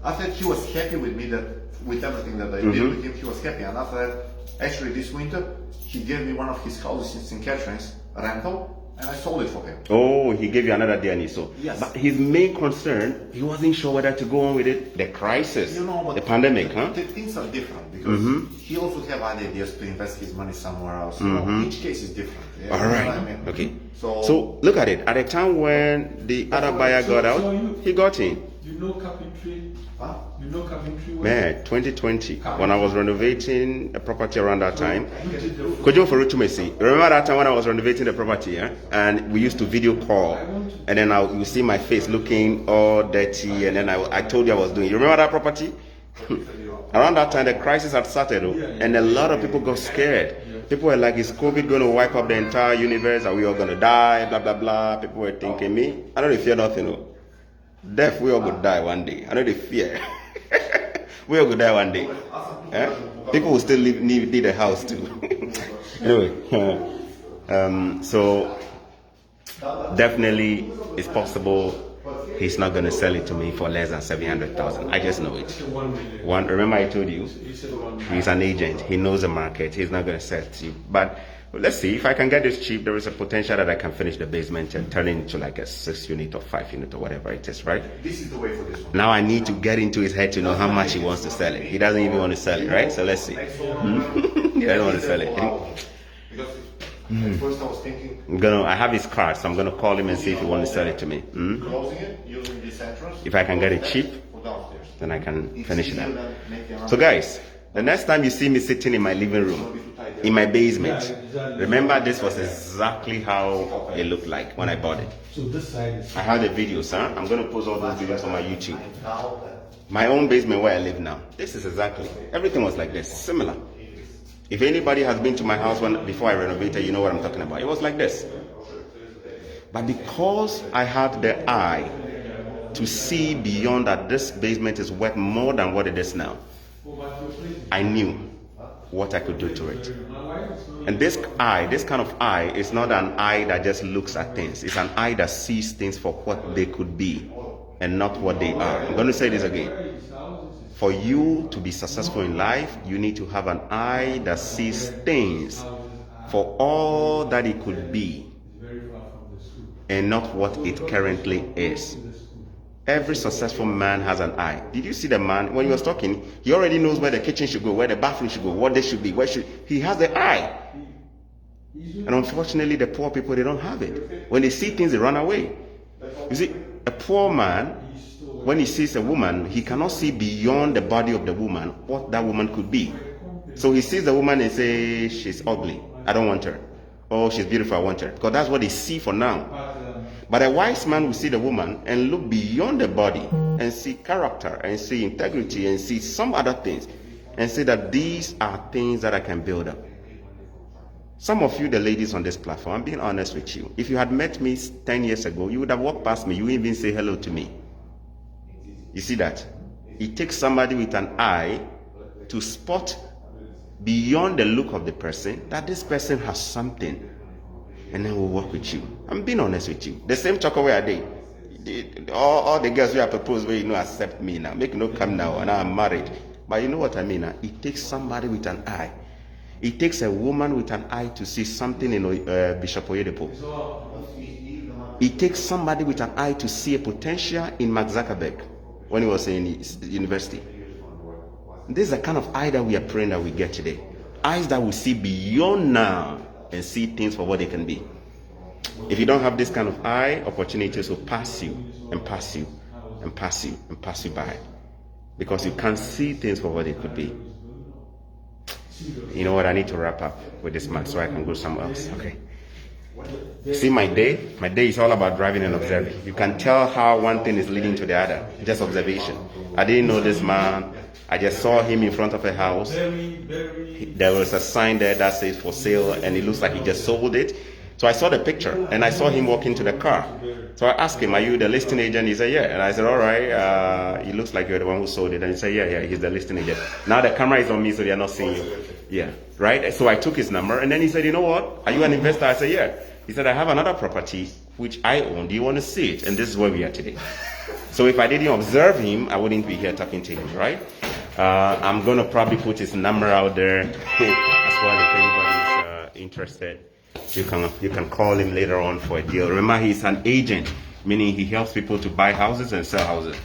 S1: after he was happy with me, that with everything that I did with him, he was happy. And after that, actually this winter, he gave me one of his houses in Catrins, rental, and I sold it for him.
S2: Oh, he gave you another DNA. So,
S1: yes.
S2: But his main concern, he wasn't sure whether to go on with it. The crisis, the pandemic,
S1: things are different because he also have other ideas to invest his money somewhere else. Each case is different. Yeah,
S2: all right.
S1: I mean?
S2: Okay. So look at it. At the time when the other buyer got out, he got in.
S3: You know carpentry?
S1: Huh?
S3: You know carpentry?
S2: Man, 2020, when I was renovating a property around that time. Kojo Ferutumesi. Remember that time when I was renovating the property, and we used to video call, and then you see my face looking all dirty, and then I told you I was doing. You remember that property? Around that time, the crisis had started, and a lot of people got scared. People were like, is COVID going to wipe up the entire universe? Are we all going to die? Blah, blah, blah. People were thinking, me, I don't fear nothing. Death, we all going to die one day. I know they fear. We'll go there one day. Eh? People will still need a house too. Anyway, so definitely it's possible he's not going to sell it to me for less than 700,000. I just know it. Remember I told you, he's an agent. He knows the market. He's not going to sell it to you. But let's see, if I can get this cheap, there is a potential that I can finish the basement and turn it into like a 6 unit or 5 unit or whatever it is, right?
S1: This is the way for this one.
S2: Now I need to get into his head to know how much he wants to sell it. He doesn't even want to sell it, right? So let's see. He doesn't want to sell it.
S1: Because at first I was thinking,
S2: I have his card, so I'm gonna call him and see if he wants to sell it to me.
S1: closing it, using this entrance.
S2: If I can get it cheap,
S1: For downstairs.
S2: then I can
S1: It's
S2: finish
S1: easier
S2: that.
S1: than making another-
S2: So guys, the next time you see me sitting in my living room, in my basement, remember this was exactly how it looked like when I bought it.
S3: So this side is.
S2: I have the videos, huh? I'm gonna post all those videos on my YouTube. My own basement where I live now. This is exactly, everything was like this, similar. If anybody has been to my house before I renovated, you know what I'm talking about. It was like this. But because I had the eye to see beyond that this basement is worth more than what it is now, I knew what I could do to it. And this kind of eye is not an eye that just looks at things. It's an eye that sees things for what they could be and not what they are. I'm going to say this again. For you to be successful in life, you need to have an eye that sees things for all that it could be and not what it currently is. Every successful man has an eye. Did you see the man, when he was talking, he already knows where the kitchen should go, where the bathroom should go, what they should be, he has the eye. And unfortunately, the poor people, they don't have it. When they see things, they run away. You see, a poor man, when he sees a woman, he cannot see beyond the body of the woman what that woman could be. So he sees the woman and says, she's ugly, I don't want her. Oh, she's beautiful, I want her. Because that's what they see for now. But a wise man will see the woman and look beyond the body and see character and see integrity and see some other things and say that these are things that I can build up. Some of you, the ladies on this platform, I'm being honest with you. If you had met me 10 years ago, you would have walked past me. You wouldn't even say hello to me. You see that? It takes somebody with an eye to spot beyond the look of the person that this person has something, and then we'll work with you. I'm being honest with you. The same chocolate where I did. All the girls who have proposed where accept me now. Make no come now, and I'm married. But you know what I mean? It takes somebody with an eye. It takes a woman with an eye to see something in Bishop Oyedepo. It takes somebody with an eye to see a potential in Mark Zuckerberg when he was in university. This is the kind of eye that we are praying that we get today. Eyes that will see beyond now and see things for what they can be. If you don't have this kind of eye, opportunities will pass you and pass you and pass you and pass you by, because you can't see things for what they could be. You know what? I need to wrap up with this man so I can go somewhere else. Okay. See my day? My day is all about driving and observing. You can tell how one thing is leading to the other. Just observation. I didn't know this man. I just saw him in front of a house. There was a sign there that says for sale, and it looks like he just sold it. So I saw the picture, and I saw him walk into the car. So I asked him, are you the listing agent? He said, yeah. And I said, all right, it looks like you're the one who sold it. And he said, yeah, he's the listing agent. Now the camera is on me, so they're not seeing you. Yeah, right? So I took his number, and then he said, you know what? Are you an investor? I said, yeah. He said, I have another property which I own. Do you want to see it? And this is where we are today. So if I didn't observe him, I wouldn't be here talking to him, right? I'm going to probably put his number out there as well. If anybody's interested, you can call him later on for a deal. Remember, he's an agent, meaning he helps people to buy houses and sell houses.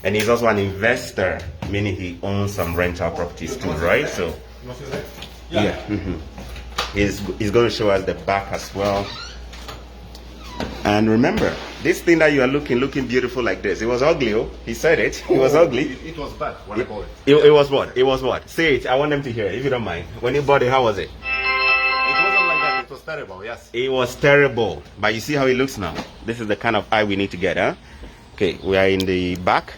S2: And he's also an investor, meaning he owns some rental properties too, right? So, yeah. He's going to show us the back as well. And remember, this thing that you are looking beautiful like this, it was ugly. Oh, he said it. It was ugly.
S1: It was bad when I bought it.
S2: It was what? It was what? Say it. I want them to hear it, if you don't mind. When you bought it, how was it?
S1: It wasn't like that. It was terrible, yes.
S2: It was terrible. But you see how it looks now? This is the kind of eye we need to get, huh? Okay, we are in the back.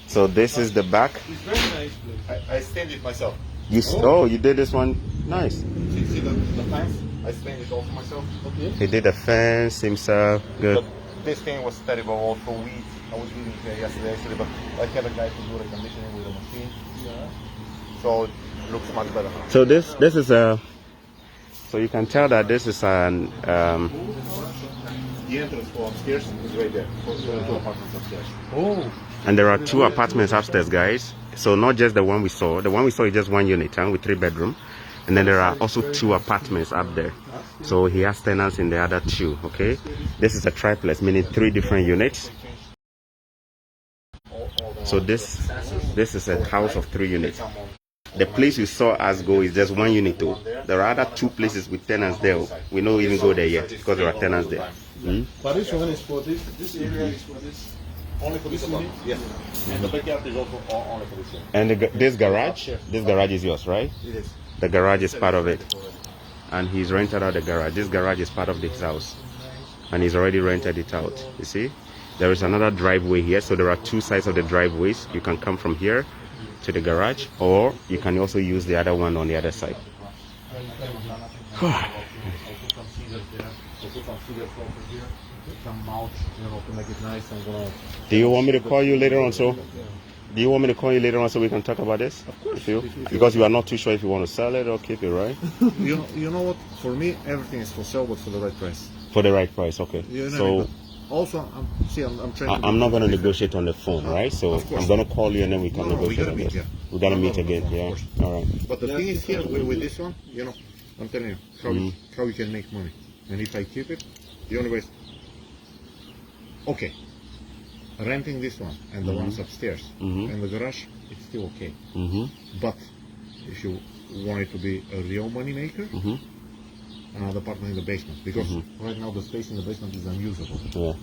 S2: So this is the back.
S3: It's very nice place.
S1: I stained it myself.
S2: You did this one? Nice.
S1: See the fence? I stained it also myself. Okay.
S2: He did the fence himself. Good.
S1: But this thing was terrible also. I was leaving here yesterday actually, but I have a guy to do reconditioning with a machine. Yeah. So it looks much better.
S2: So this is a. So you can tell that this is an.
S1: The entrance for upstairs is right there. So there are 2 apartments upstairs.
S3: Oh.
S2: And there are 2 apartments upstairs, guys. So not just the one we saw. The one we saw is just 1 unit, with 3 bedroom. And then there are also 2 apartments up there. So he has tenants in the other 2, okay? This is a triplex, meaning 3 different units. So this is a house of 3 units. The place you saw us go is just 1 unit though. There are other 2 places with tenants there. We don't even go there yet because there are tenants there.
S3: But this one is for this area is for this.
S1: Only for this unit? Yes. And the backyard is also only for this unit.
S2: And this garage is yours, right?
S1: It is.
S2: The garage is part of it. And he's rented out the garage. This garage is part of this house. And he's already rented it out. You see? There is another driveway here. So there are 2 sides of the driveways. You can come from here to the garage, or you can also use the other one on the other side. Do you want me to call you later on so we can talk about this? Of course. Because you are not too sure if you want to sell it or keep it, right?
S1: You know what? For me, everything is for sale, but for the right price.
S2: For the right price, okay. So
S1: also, I'm trying.
S2: I'm not going to negotiate on the phone, right? So I'm going to call you and then we can negotiate. We got to meet again. Yeah. All right.
S1: But the thing is here with this one, I'm telling you how you can make money. And if I keep it, the only way is okay. Renting this one and the ones upstairs and the garage, it's still okay. But if you want it to be a real money maker, another apartment in the basement, because right now the space in the basement is unusable.
S2: Yeah.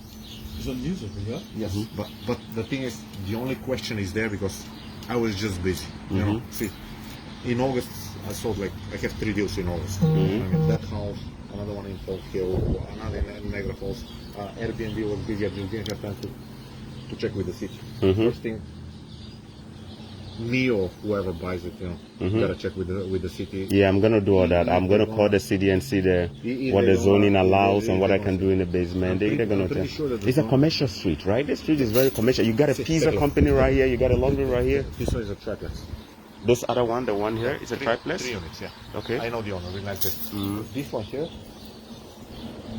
S3: It's unusable, yeah?
S1: Yes. But the thing is, the only question is there because I was just busy. See, in August I sold I have 3 deals in August. I mean, that house, another one in Fall Hill, another in Niagara Falls. Airbnb was busy. I just didn't have time to check with the city. First thing, me or whoever buys it, gotta check with the city.
S2: Yeah, I'm gonna do all that. I'm gonna call the city and see what the zoning allows and what I can do in the basement. They're gonna tell. It's a commercial street, right? The street is very commercial. You got a pizza company right here. You got a laundry right here.
S1: This one is a triplex.
S2: This other one, the one here, is a triplex.
S1: 3 units, yeah.
S2: Okay.
S1: I know the owner. We like this. This one here,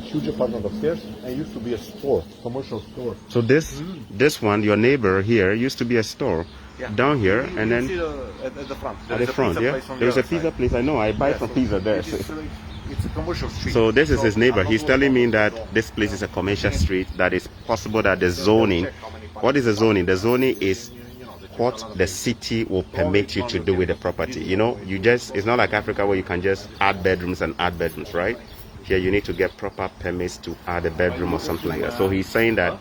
S1: huge apartment upstairs, and used to be a store, commercial store.
S2: So this one, your neighbor here, used to be a store.
S1: Yeah.
S2: Down here, and then
S1: at the front.
S2: at the front, yeah. There's a pizza place. I know. I buy from pizza there.
S1: It's a commercial street.
S2: So this is his neighbor. He's telling me that this place is a commercial street. That it's possible that the zoning. What is the zoning? The zoning is what the city will permit you to do with the property. It's not like Africa where you can just add bedrooms and add bedrooms, right? Here you need to get proper permits to add a bedroom or something like that. So he's saying that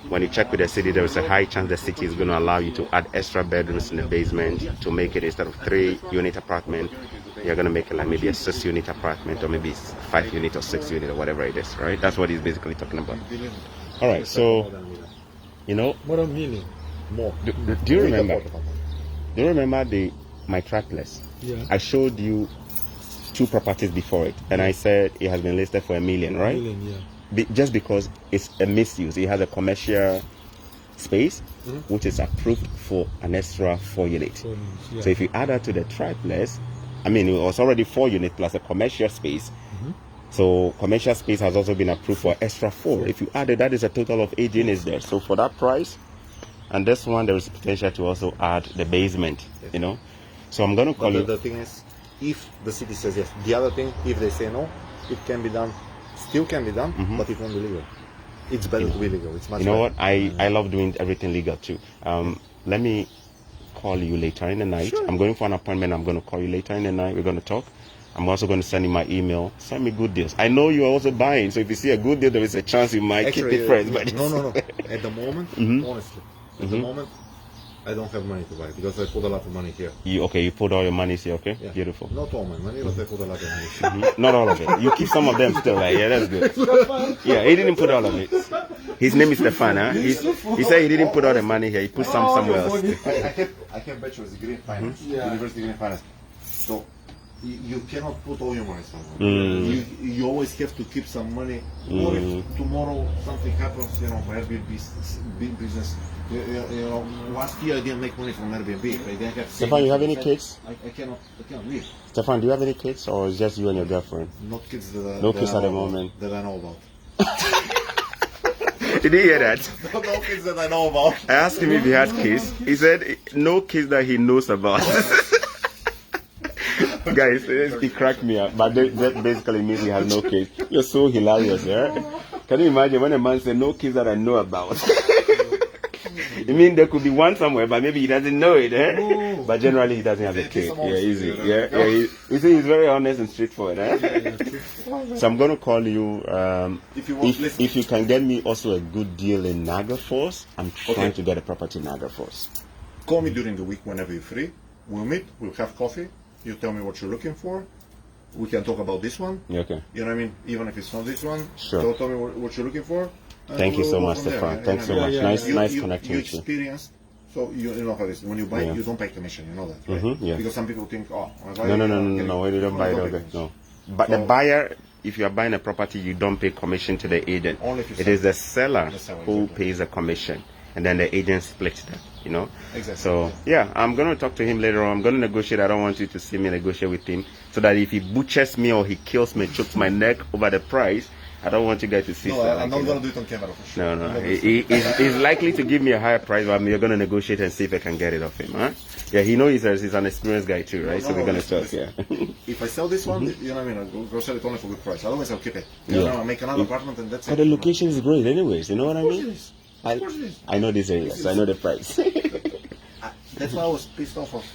S2: when you check with the city, there is a high chance the city is going to allow you to add extra bedrooms in the basement to make it, instead of 3-unit apartment, you're going to make it like maybe a 6-unit apartment, or maybe 5-unit or 6-unit or whatever it is, right? That's what he's basically talking about. All right, so
S3: What a meaning.
S1: More.
S2: Do you remember? Do you remember my triplex?
S3: Yeah.
S2: I showed you 2 properties before it, and I said it has been listed for $1 million, right?
S3: $1 million, yeah.
S2: Just because it's a misuse. It has a commercial space, which is approved for an extra 4 units.
S3: Yeah.
S2: So if you add that to the triplex, I mean, it was already 4 units plus a commercial space. So commercial space has also been approved for extra 4. If you add it, that is a total of 8 units there. So for that price, and this one, there is potential to also add the basement, So I'm going to call you.
S1: The thing is, if the city says yes. The other thing, if they say no, it can be done, still can be done, but it won't be legal. It's better to be legal. It's much better.
S2: What? I love doing everything legal too. Let me call you later in the night. Sure. I'm going for an appointment. I'm going to call you later in the night. We're going to talk. I'm also going to send you my email. Send me good deals. I know you're also buying, so if you see a good deal, there is a chance you might keep it friends. But
S1: no. At the moment, honestly, at the moment, I don't have money to buy because I put a lot of money here.
S2: You put all your money here, okay? Yeah. Beautiful.
S1: Not all my money, but I put a lot of money.
S2: Not all of it. You keep some of them still, right? Yeah, that's good. Yeah, he didn't put all of it. His name is Stefan, huh? He said he didn't put all the money here. He put somewhere else.
S1: I have bachelor's degree in finance, university degree in finance. So you cannot put all your money somewhere. You always have to keep some money. Or if tomorrow something happens, you know, Airbnb business. You know, last year I didn't make money from Airbnb. I didn't have.
S2: Stefan, you have any kids?
S1: I cannot leave.
S2: Stefan, do you have any kids, or is just you and your girlfriend?
S1: Not kids
S2: No kids at the moment.
S1: That I know about.
S2: Did you hear that?
S1: No kids that I know about.
S2: I asked him if he had kids. He said no kids that he knows about. Guys, he cracked me up, but that basically means he has no kids. You're so hilarious, yeah? Can you imagine when a man says no kids that I know about? You mean there could be one somewhere, but maybe he doesn't know it, eh? But generally he doesn't have a kid. Yeah, easy. Yeah. You see, he's very honest and straightforward, eh? So I'm gonna call you. If you can get me also a good deal in Niagara Falls, I'm trying to get a property in Niagara Falls.
S1: Call me during the week whenever you're free. We'll meet. We'll have coffee. You tell me what you're looking for. We can talk about this one.
S2: Okay.
S1: You know what I mean? Even if it's not this one.
S2: Sure.
S1: Tell me what you're looking for.
S2: Thank you so much, Stefan. Thanks so much. Nice connecting with you.
S1: Experienced. So you know how it is. When you buy, you don't pay commission. You know that, right?
S2: Yeah.
S1: Because some people think, oh,
S2: no, when you don't buy it, okay, no. But the buyer, if you are buying a property, you don't pay commission to the agent.
S1: Only if you
S2: it
S1: sell.
S2: is the seller who
S1: exactly.
S2: pays a commission, and then the agent splits them. You know.
S1: Exactly.
S2: So yeah, I'm gonna talk to him later on. I'm gonna negotiate. I don't want you to see me negotiate with him, so that if he butchers me or he kills me, chokes my neck over the price, I don't want you guys to see.
S1: No, I'm not going to do it on camera for sure.
S2: No. He's likely to give me a higher price, but we're going to negotiate and see if I can get it off him. Huh? Yeah, he knows he's an experienced guy too, right? So we're going to talk, yeah.
S1: If I sell this one, you know what I mean, I'll go sell it only for good price. Otherwise, I'll keep it. You know, I'll make another apartment and that's it.
S2: But the location is great anyways, you know what I mean?
S1: Of course it is.
S2: I know this area, so I know the price.
S1: That's why I was pissed off of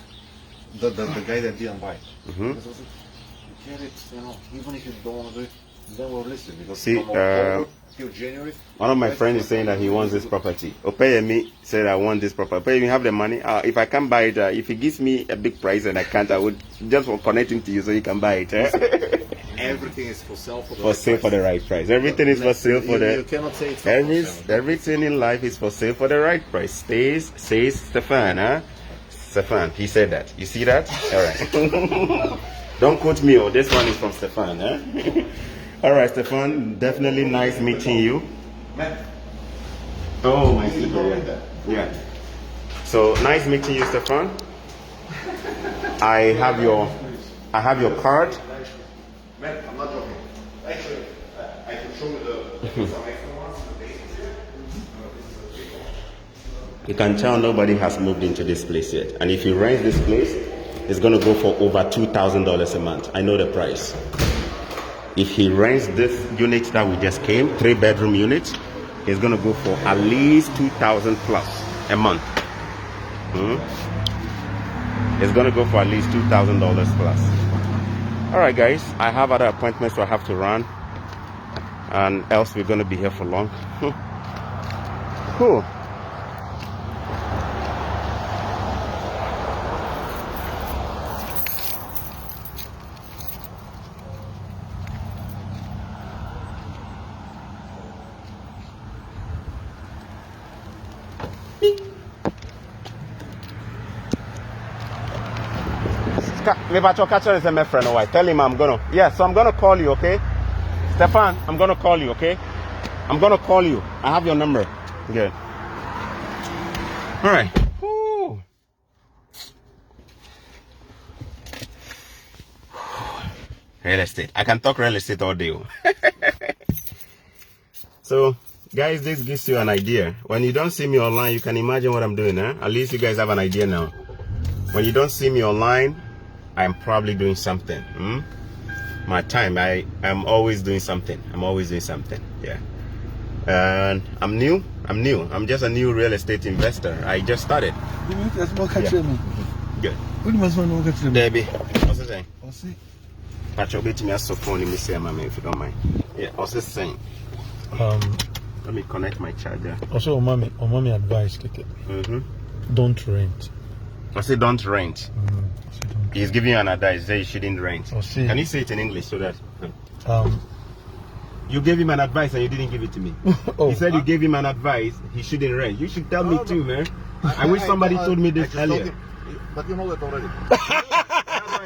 S1: the guy that didn't buy. Because I was like, get it, you know, even if you don't want to do it, then we'll listen. Because
S2: See,
S1: from October till January,
S2: one of my friends is saying that he wants this property. Opeyemi said, I want this property. Opeyemi, have the money. If I can't buy it, if he gives me a big price and I can't, I would just connect him to you so you can buy it.
S1: everything is for sale for the
S2: for sale for the right price. Everything is for sale for the.
S1: You cannot say it's not for sale.
S2: Everything in life is for sale for the right price. Says Stefan, huh? Stefan, he said that. You see that? All right. Don't quote me. Oh, this one is from Stefan, huh? All right, Stefan. Definitely nice meeting you.
S1: Man.
S2: Oh, my slipper. Yeah. So nice meeting you, Stefan. I have your card.
S1: Man, I'm not joking. Actually, I can show you some extra ones.
S2: You can tell nobody has moved into this place yet. And if you rent this place, it's going to go for over $2,000 a month. I know the price. If he rents this unit that we just came, 3-bedroom unit, it's going to go for at least $2,000 plus a month. It's going to go for at least $2,000 plus. All right, guys, I have other appointments, so I have to run. And else we're going to be here for long. Cool. Tell him I'm gonna. Yeah, so I'm gonna call you, okay? Stefan, I'm gonna call you, okay? I'm gonna call you. I have your number. Good. All right. Woo. Real estate. I can talk real estate all day. So, guys, this gives you an idea. When you don't see me online, you can imagine what I'm doing, huh? At least you guys have an idea now. When you don't see me online, I'm probably doing something. My time, I'm always doing something. Yeah. And I'm new. I'm just a new real estate investor. I just started. Good. Debbie, what's it saying? Patrick, bet me a phone in if you don't mind. Yeah, what's it saying? Let me connect my charger.
S3: Also, mommy advice, don't rent.
S2: I say don't rent. He's giving you an advice that you shouldn't rent. Can you say it in English so that? You gave him an advice and you didn't give it to me. He said you gave him an advice he shouldn't rent. You should tell me too, man. I wish somebody told me this earlier.
S1: But you know that already.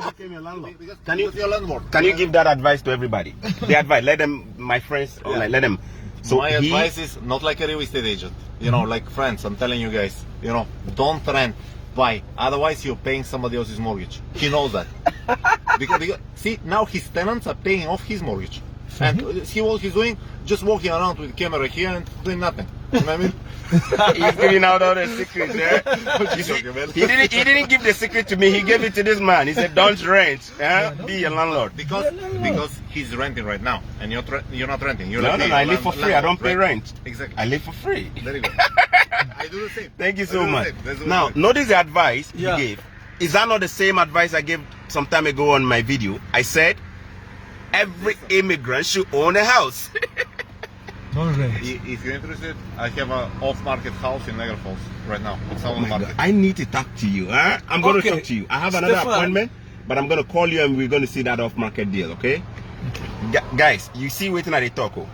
S2: I became a landlord.
S1: Can you landlord?
S2: Can you give that advice to everybody? The advice, let them, my friends, online, let them. So
S1: my advice is not like a real estate agent. You know, like friends, I'm telling you guys, you know, don't rent, buy. Otherwise, you're paying somebody else's mortgage. He knows that. because see, now his tenants are paying off his mortgage. And see what he's doing? Just walking around with the camera here and doing nothing. You know what I mean?
S2: He's giving out all the secrets there. He didn't give the secret to me. He gave it to this man. He said, "Don't rent. Be a landlord."
S1: Because he's renting right now, and you're not renting. You're
S2: No, I live for free. I don't pay
S1: right?
S2: rent.
S1: Exactly.
S2: I live for free.
S1: Very good. I do the same.
S2: Thank you so
S1: I do the
S2: much.
S1: same. That's what
S2: Now,
S1: I do.
S2: notice the advice he gave. Is that not the same advice I gave some time ago on my video? I said, every immigrant should own a house.
S3: Don't rent.
S1: If you're interested, I have an off-market house in Niagara Falls right now. It's on the market.
S2: I need to talk to you. Huh? I'm going to
S3: Okay.
S2: talk to you. I have another
S3: Stefan.
S2: appointment, but I'm going to call you and we're going to see that off-market deal, okay? Guys, you see waiting at the taco.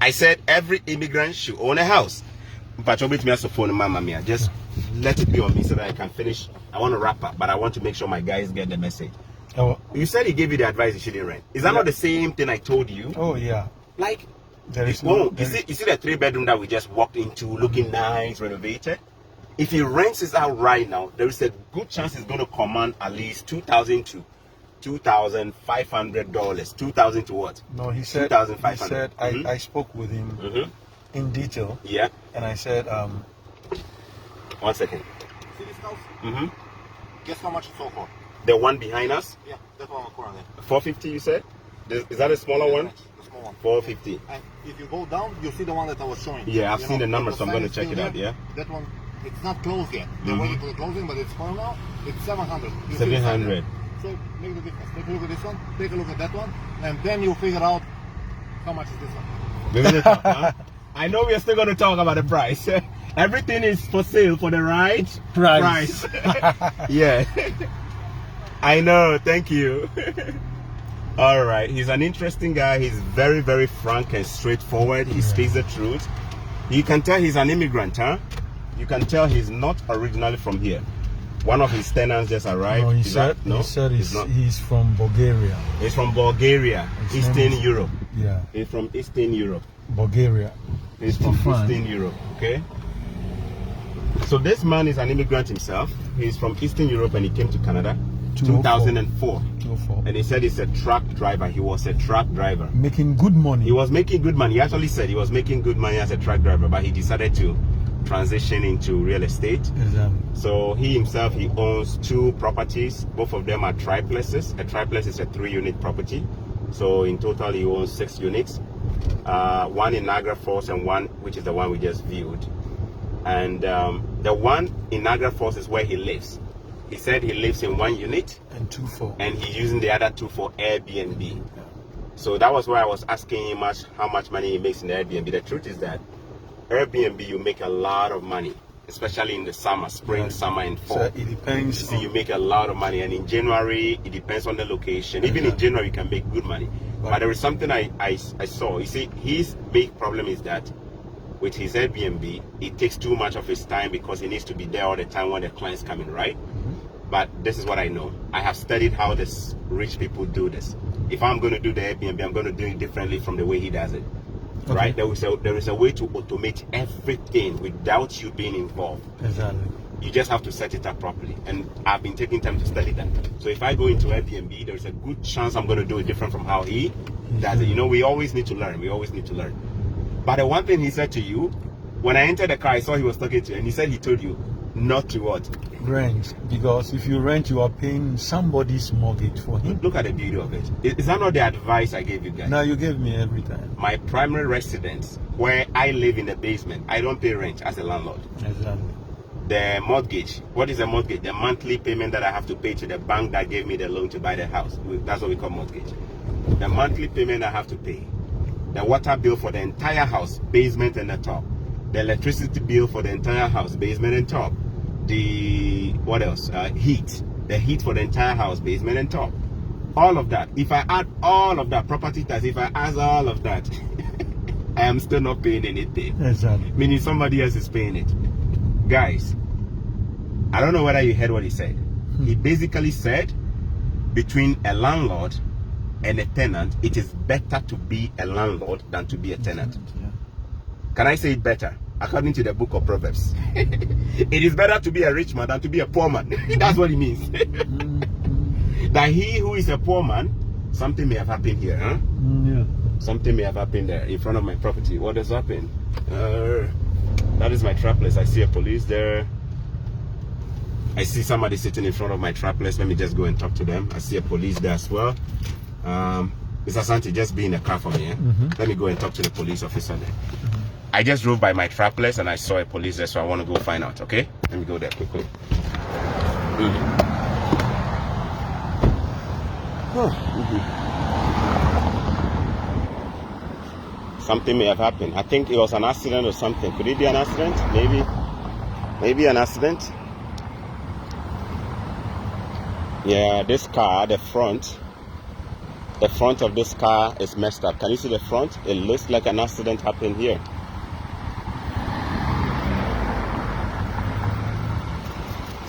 S2: I said every immigrant should own a house. But with me as a phone, Mama Mia, just let it be on me so that I can finish. I want to wrap up, but I want to make sure my guys get the message.
S3: Oh,
S2: You said he gave you the advice you shouldn't rent. Is that not the same thing I told you?
S3: oh yeah.
S2: Like,
S3: There is
S2: oh,
S3: no.
S2: you see the 3-bedroom that we just walked into, looking nice, renovated? If he rents this out right now, there is a good chance he's going to command at least $2,000 to $2,500. $2,000 to what?
S3: No, he said.
S2: 2,500.
S3: He said I spoke with him in detail,
S2: Yeah.
S3: and I said
S2: 1 second.
S1: See this house? Guess how much it's sold for?
S2: The one behind us,
S1: Yeah, that one on the corner there.
S2: 450. You said? Is that a smaller one?
S1: The small one.
S2: 450.
S1: And if you go down, you'll see the one that I was showing.
S2: Yeah, I've
S1: You
S2: seen
S1: know,
S2: the numbers,
S1: the
S2: so I'm
S1: sign
S2: going
S1: is
S2: to check
S1: still
S2: it out.
S1: there.
S2: Yeah.
S1: That one, it's not closed yet. They're waiting for the closing, but it's for now. It's 700. You see the sign
S2: 700.
S1: there. So make the difference. Take a look at this one. Take a look at that one, and then you'll figure out how much is this one.
S2: We're gonna talk, huh? I know we're still going to talk about the price. Everything is for sale for the right
S3: Price.
S2: Yeah. I know. Thank you. All right. He's an interesting guy. He's very, very frank and straightforward. He speaks the truth. You can tell he's an immigrant, huh? You can tell he's not originally from here. One of his tenants just arrived.
S3: no, he
S2: Is that-
S3: said
S2: no?
S3: he said
S2: He's not.
S3: he's from Bulgaria.
S2: He's from Bulgaria,
S3: His name
S2: Eastern
S3: is-
S2: Europe.
S3: Yeah,
S2: He's from Eastern Europe.
S3: Bulgaria.
S2: He's from
S3: Stefan.
S2: Eastern Europe, okay? So this man is an immigrant himself. He's from Eastern Europe and he came to Canada 2004.
S3: 204.
S2: And he said he's a truck driver. He was a truck driver.
S3: Making good money.
S2: He was making good money. He actually said he was making good money as a truck driver, but he decided to transition into real estate.
S3: Exactly.
S2: So he himself, he owns 2 properties. Both of them are triplexes. A triplex is a 3-unit property. So in total, he owns 6 units. One in Niagara Falls and one, which is the one we just viewed. And the one in Niagara Falls is where he lives. He said he lives in 1 unit
S3: And 2-4.
S2: and he's using the other 2 for Airbnb. So that was why I was asking him how much money he makes in Airbnb. The truth is that Airbnb, you make a lot of money, especially in the summer, spring, summer, and fall.
S3: So it depends.
S2: See, you make a lot of money, and in January, it depends on the location. Even in January, you can make good money. But there is something I saw. You see, his big problem is that with his Airbnb, it takes too much of his time because he needs to be there all the time when the clients come in, right? But this is what I know. I have studied how this rich people do this. If I'm going to do the Airbnb, I'm going to do it differently from the way he does it.
S3: Okay.
S2: Right? There is a way to automate everything without you being involved.
S3: Exactly.
S2: You just have to set it up properly. And I've been taking time to study that. So if I go into Airbnb, there's a good chance I'm going to do it different from how he does it. You know, we always need to learn. We always need to learn. But the one thing he said to you, when I entered the car, I saw he was talking to you, and he said he told you not to what?
S3: Rent. Because if you rent, you are paying somebody's mortgage for him.
S2: Look at the beauty of it. Is that not the advice I gave you guys?
S3: Now you gave me every time.
S2: My primary residence, where I live in the basement, I don't pay rent as a landlord.
S3: Exactly.
S2: The mortgage, what is a mortgage? The monthly payment that I have to pay to the bank that gave me the loan to buy the house. That's what we call mortgage. The monthly payment I have to pay. The water bill for the entire house, basement and the top. The electricity bill for the entire house, basement and top. The, what else? Heat. The heat for the entire house, basement and top. All of that. If I add all of that, property tax, if I add all of that, I am still not paying anything.
S3: Exactly.
S2: Meaning somebody else is paying it. Guys, I don't know whether you heard what he said. He basically said between a landlord and a tenant, it is better to be a landlord than to be a tenant.
S3: Yeah.
S2: Can I say it better? According to the book of Proverbs. It is better to be a rich man than to be a poor man. That's what it means. That he who is a poor man, something may have happened here, huh?
S3: Yeah.
S2: Something may have happened there in front of my property. What has happened? That is my triplex. I see a police there. I see somebody sitting in front of my triplex. Let me just go and talk to them. I see a police there as well. Mr. Santi, just be in the car for me. Let me go and talk to the police officer there. I just drove by my triplex and I saw a police there, so I want to go find out, okay? Let me go there quickly. Something may have happened. I think it was an accident or something. Could it be an accident? Maybe an accident. Yeah, this car, the front of this car is messed up. Can you see the front? It looks like an accident happened here.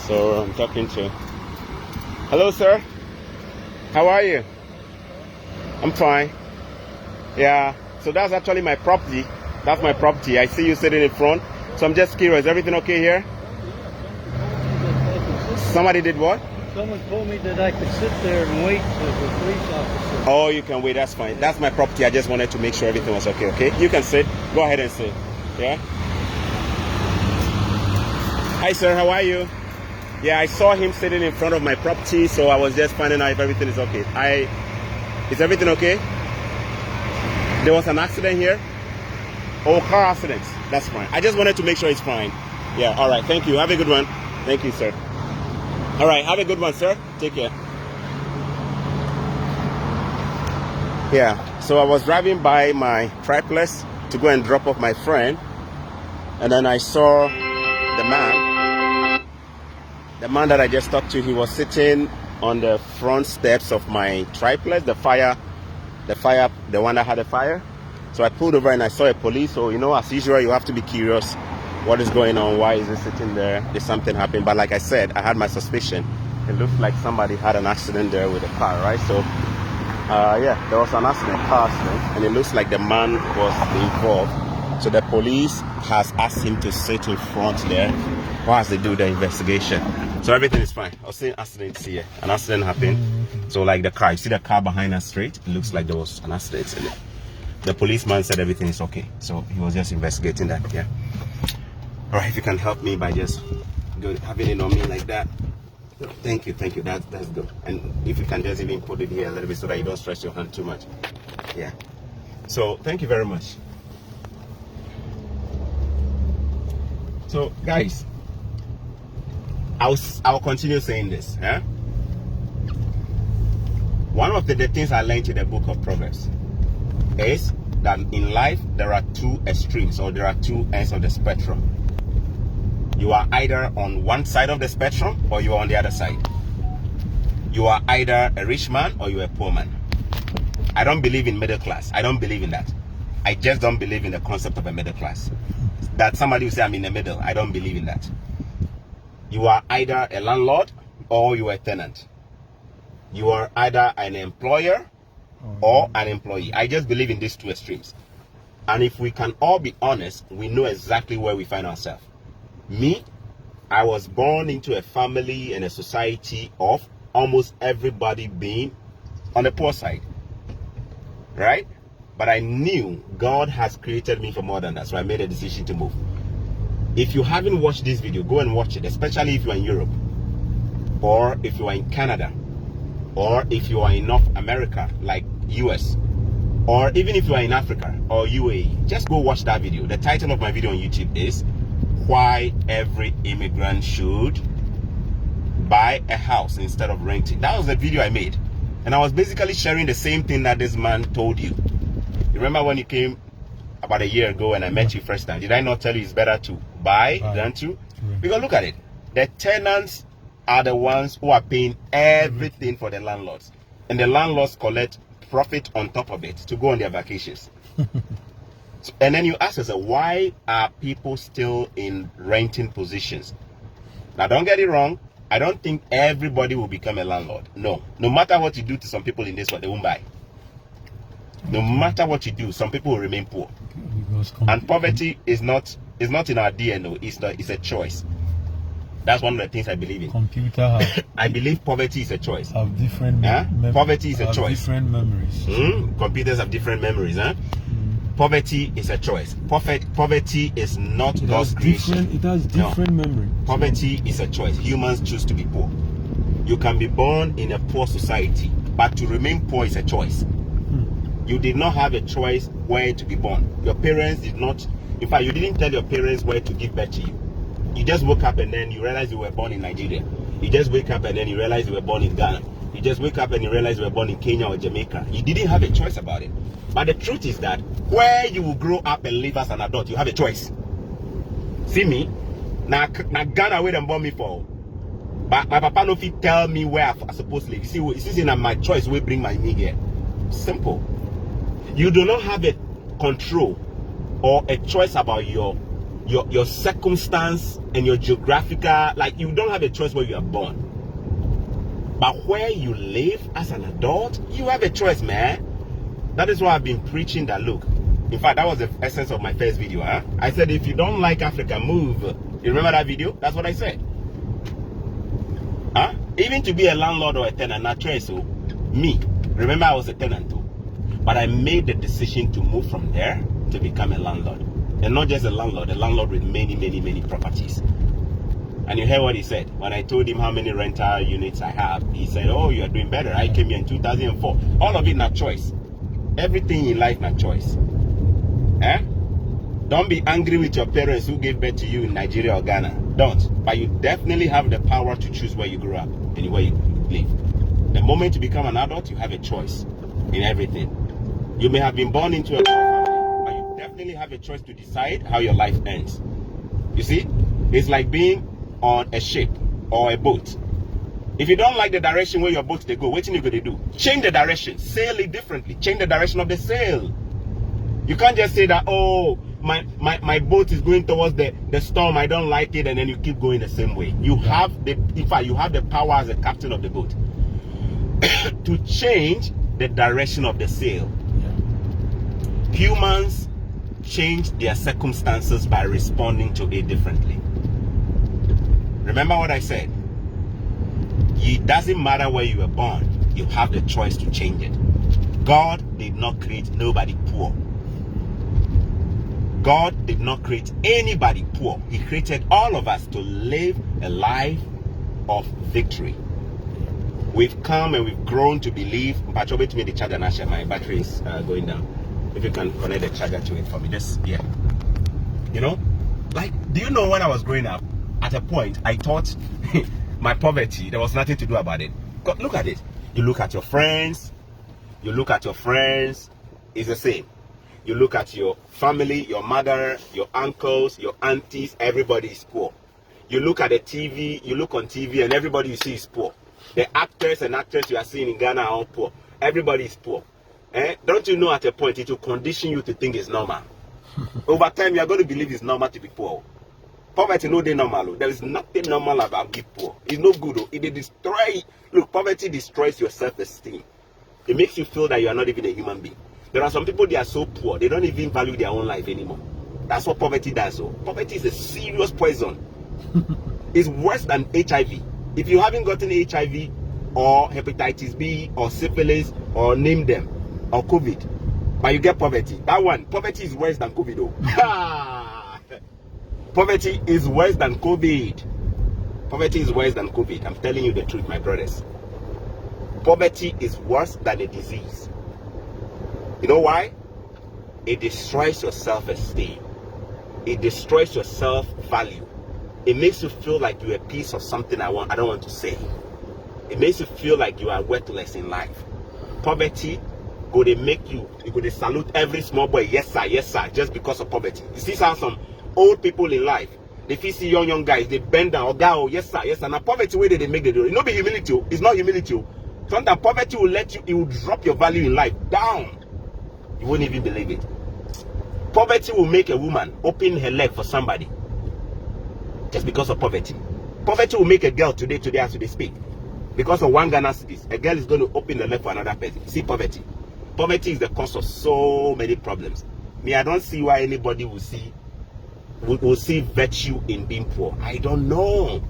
S2: So I'm talking to... Hello, sir. How are you? I'm fine. Yeah, so that's actually my property. That's my property. I see you sitting in front. So I'm just curious, everything okay here? Somebody did what?
S4: Someone told me that I could sit there and wait for the police officer.
S2: Oh, you can wait, that's fine. That's my property. I just wanted to make sure everything was okay, okay? You can sit. Go ahead and sit. Yeah? Hi, sir. How are you? Yeah, I saw him sitting in front of my property, so I was just finding out if everything is okay. Is everything okay? There was an accident here? Oh, car accident. That's fine. I just wanted to make sure it's fine. Yeah, all right. Thank you. Have a good one. Thank you, sir. All right. Have a good one, sir. Take care. Yeah, so I was driving by my triplex to go and drop off my friend, and then I saw the man that I just talked to. He was sitting on the front steps of my triplex, the one that had a fire. So I pulled over and I saw a police. So, you know, as usual, you have to be curious. What is going on? Why is he sitting there? Did something happen? But like I said, I had my suspicion. It looked like somebody had an accident there with a car, right? So, yeah, there was an accident, car accident, and it looks like the man was involved. So the police has asked him to sit in front there whilst they do the investigation. So everything is fine. I was saying accidents here. An accident happened. So like the car, you see the car behind us straight? It looks like there was an accident in it. The policeman said everything is okay. So he was just investigating that, yeah. All right, if you can help me by just having it on me like that. Thank you. That's good. And if you can just even put it here a little bit so that you don't stretch your hand too much. Yeah. So thank you very much. So guys, I'll continue saying this. Huh? One of the things I learned in the book of Proverbs is that in life there are two extremes, or there are two ends of the spectrum. You are either on one side of the spectrum or you are on the other side. You are either a rich man or you are a poor man. I don't believe in middle class. I don't believe in that. I just don't believe in the concept of a middle class. That somebody will say I'm in the middle. I don't believe in that. You are either a landlord or you are a tenant. You are either an employer or an employee. I just believe in these two extremes. And if we can all be honest, we know exactly where we find ourselves. Me, I was born into a family and a society of almost everybody being on the poor side, right? But I knew God has created me for more than that, so I made a decision to move. If you haven't watched this video, go and watch it, especially if you are in Europe, or if you are in Canada, or if you are in North America, like US, or even if you are in Africa or UAE. Just go watch that video. The title of my video on YouTube is Why Every Immigrant Should Buy a House Instead of Renting. That was the video I made, and I was basically sharing the same thing that this man told you. You remember when you came about a year ago and I met you first time? Did I not tell you it's better to buy than to? Because look at it. The tenants are the ones who are paying everything for the landlords, and the landlords collect profit on top of it to go on their vacations. So, and then you ask yourself, why are people still in renting positions? Now don't get it wrong, I don't think everybody will become a landlord. No. No matter what you do to some people in this world, they won't buy. No matter what you do, some people will remain poor. And poverty is not in our DNA. It's a choice. That's one of the things I believe in.
S5: Computer
S2: I believe poverty is a choice.
S5: Have different
S2: poverty is a choice.
S5: Different memories.
S2: Computers have different memories. Poverty is a choice. Poverty is not God's creation.
S5: It has different memory.
S2: Poverty is a choice. Humans choose to be poor. You can be born in a poor society, but to remain poor is a choice. You did not have a choice where to be born. Your parents did not. In fact, you didn't tell your parents where to give birth to you. You just woke up and then you realize you were born in Nigeria. You just wake up and then you realize you were born in Ghana. You just wake up and you realize you were born in Kenya or Jamaica. You didn't have a choice about it. But the truth is that where you will grow up and live as an adult, you have a choice. See me? Now Ghana where them born me for. But my papa no fit tell me where I supposed to live. You see, my choice will bring my me here. Simple. You do not have a control or a choice about your circumstance and your geographical, like you don't have a choice where you are born. But where you live as an adult, you have a choice, man. That is why I've been preaching that. Look, in fact, that was the essence of my first video. I said, if you don't like Africa, move. You remember that video? That's what I said. Even to be a landlord or a tenant, not choice. So me, remember I was a tenant too. But I made the decision to move from there to become a landlord. And not just a landlord with many properties. And you hear what he said. When I told him how many rental units I have, he said, oh, you are doing better. I came here in 2004. All of it not choice. Everything in life not choice. Don't be angry with your parents who gave birth to you in Nigeria or Ghana. Don't. But you definitely have the power to choose where you grow up and where you live. The moment you become an adult, you have a choice in everything. You may have been born into a family, but you definitely have a choice to decide how your life ends. You see? It's like being on a ship or a boat. If you don't like the direction where your boat they go, what are you going to do? Change the direction. Sail it differently. Change the direction of the sail. You can't just say that, oh, my boat is going towards the storm. I don't like it, and then you keep going the same way. You have in fact, you have the power as a captain of the boat to change the direction of the sail. Humans change their circumstances by responding to it differently. Remember what I said? It doesn't matter where you were born, you have the choice to change it. God did not create nobody poor. God did not create anybody poor. He created all of us to live a life of victory. We've come and we've grown to believe. My battery is going down. If you can connect the charger to it for me, just you know, like, do you know when I was growing up, at a point I thought my poverty, there was nothing to do about it. God, look at it. You look at your friends, it's the same. You look at your family, your mother, your uncles, your aunties, everybody is poor. You look at the TV, you look on TV and everybody you see is poor. The actors and actresses you are seeing in Ghana are all poor. Everybody is poor. Don't you know at a point it will condition you to think it's normal? Over time you are going to believe it's normal to be poor. Poverty no dey normal. There is nothing normal about being poor. It's no good. It destroy. Look, poverty destroys your self-esteem. It makes you feel that you are not even a human being. There are some people, they are so poor they don't even value their own life anymore. That's what poverty does. So poverty is a serious poison. It's worse than HIV. If you haven't gotten HIV or hepatitis B or syphilis or name them, or COVID, but you get poverty, that one, poverty is worse than COVID though. Poverty is worse than COVID. Poverty is worse than COVID. I'm telling you the truth, my brothers. Poverty is worse than a disease. You know why? It destroys your self-esteem. It destroys your self-value. It makes you feel like you're a piece of something I don't want to say. It makes you feel like you are worthless in life. Poverty go to make you go to salute every small boy, yes sir, just because of poverty. You see how some old people in life, they feel see young guys, they bend down, oh yes sir. Now poverty way they make the do. It not be humility. It's not humility. Sometimes poverty will let you, it will drop your value in life down. You won't even believe it. Poverty will make a woman open her leg for somebody just because of poverty. Poverty will make a girl today as they speak. Because of one Ghana cedis, a girl is going to open the left for another person. See poverty. Poverty is the cause of so many problems. Me, I don't see why anybody will see virtue in being poor. I don't know.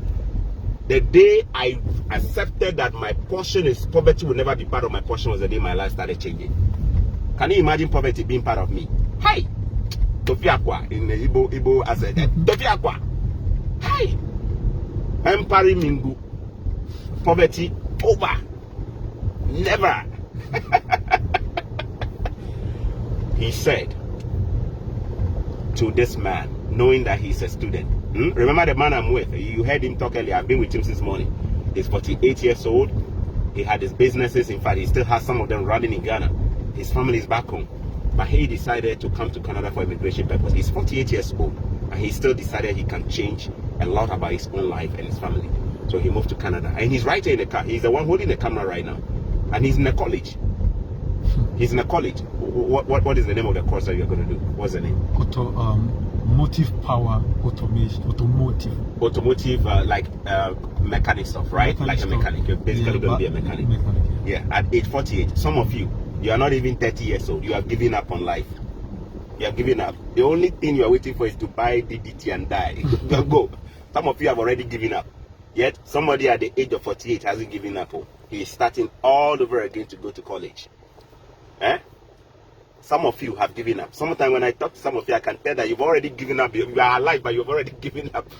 S2: The day I accepted that my portion is poverty will never be part of my portion was the day my life started changing. Can you imagine poverty being part of me? Hi! Tofiakwa in the Igbo as a Tofiakwa. Hi! Empari Mingu. Poverty over. Never. He said to this man, knowing that he's a student. Remember the man I'm with? You heard him talk earlier. I've been with him since morning. He's 48 years old. He had his businesses. In fact, he still has some of them running in Ghana. His family is back home. But he decided to come to Canada for immigration purposes. He's 48 years old. And he still decided he can change a lot about his own life and his family. So he moved to Canada. And he's right here in the car. He's the one holding the camera right now. And he's in a college. He's in a college. What is the name of the course that you're going to do? What's the name?
S5: Motive power automation.
S2: Automotive, like mechanic stuff, right? Like a mechanic. You're basically going to be a mechanic. Yeah, at age 48. Some of you are not even 30 years old. You have given up on life. You have given up. The only thing you are waiting for is to buy DDT and die. Go. Some of you have already given up. Yet somebody at the age of 48 hasn't given up. He is starting all over again to go to college. Some of you have given up. Sometimes when I talk to some of you, I can tell that you've already given up. You are alive, but you've already given up.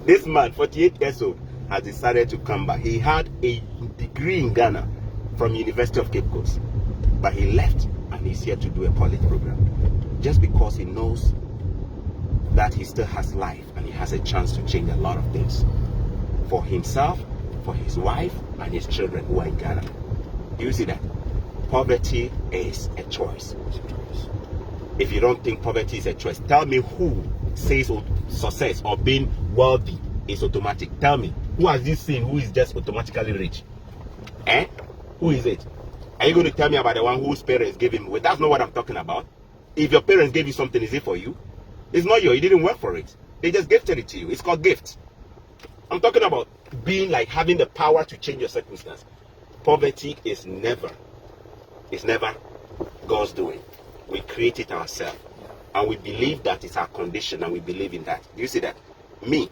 S2: This man, 48 years old, has decided to come back. He had a degree in Ghana from University of Cape Coast, but he left and he's here to do a college program just because he knows that he still has life and he has a chance to change a lot of things for himself, for his wife, and his children who are in Ghana. Do you see that? Poverty is a choice. If you don't think poverty is a choice, tell me who says success or being wealthy is automatic. Tell me, who has this seen who is just automatically rich? Who is it? Are you going to tell me about the one whose parents gave him? Well, that's not what I'm talking about. If your parents gave you something, is it for you? It's not yours. You didn't work for it. They just gifted it to you. It's called gift. I'm talking about being like having the power to change your circumstance. Poverty is never God's doing. We create it ourselves. And we believe that it's our condition and we believe in that. Do you see that? Me,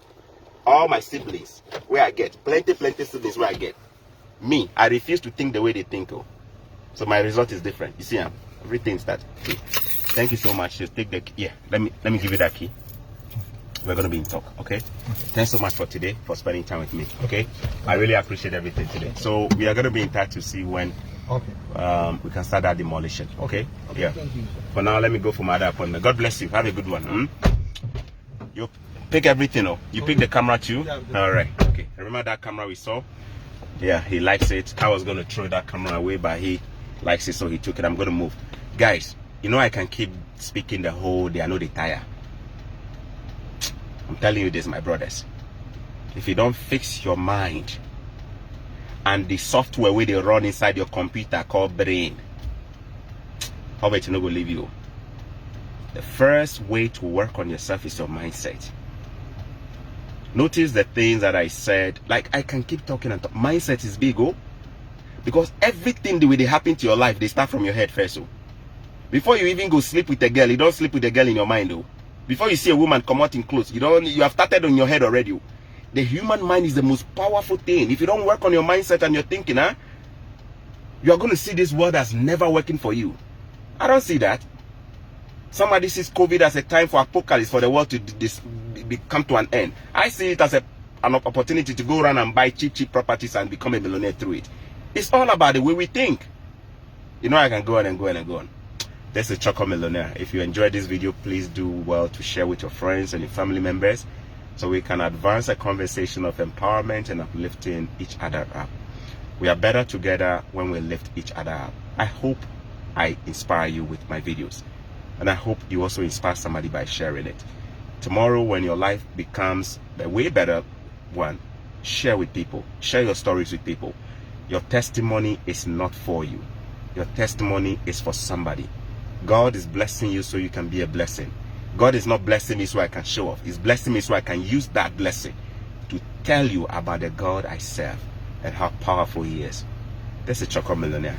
S2: all my siblings, where I get, plenty siblings where I get. Me, I refuse to think the way they think. So my result is different. You see, everything's that. Thank you so much. Just take the key. Yeah, let me give you that key. We're gonna be in talk, okay? Thanks so much for today, for spending time with me, okay? I really appreciate everything today. So we are gonna be in touch to see when we can start that demolition, okay? Yeah. For now, let me go for my other appointment. God bless you. Have a good one. You pick everything up. You pick the camera too. All right. Okay. Remember that camera we saw? Yeah, he likes it. I was gonna throw that camera away, but he likes it, so he took it. I'm gonna move, guys. You know I can keep speaking the whole day. I know they tire. I'm telling you this, my brothers. If you don't fix your mind and the software where they run inside your computer called brain, poverty no go leave you. The first way to work on yourself is your mindset. Notice the things that I said. Like, I can keep talking and talk. Mindset is big, because everything the way they happen to your life, they start from your head first. Before you even go sleep with a girl, you don't sleep with a girl in your mind. Before you see a woman come out in clothes, you have started on your head already. The human mind is the most powerful thing. If you don't work on your mindset and your thinking, you are going to see this world as never working for you. I don't see that. Somebody sees COVID as a time for apocalypse, for the world to come to an end. I see it as an opportunity to go around and buy cheap properties and become a millionaire through it. It's all about the way we think. You know, I can go on and go on and go on. This is Choco Millionaire. If you enjoyed this video, please do well to share with your friends and your family members so we can advance a conversation of empowerment and uplifting each other up. We are better together when we lift each other up. I hope I inspire you with my videos, and I hope you also inspire somebody by sharing it. Tomorrow, when your life becomes a way better one, share with people. Share your stories with people. Your testimony is not for you. Your testimony is for somebody. God is blessing you so you can be a blessing. God is not blessing me so I can show off. He's blessing me so I can use that blessing to tell you about the God I serve and how powerful He is. This is Choco Millionaire.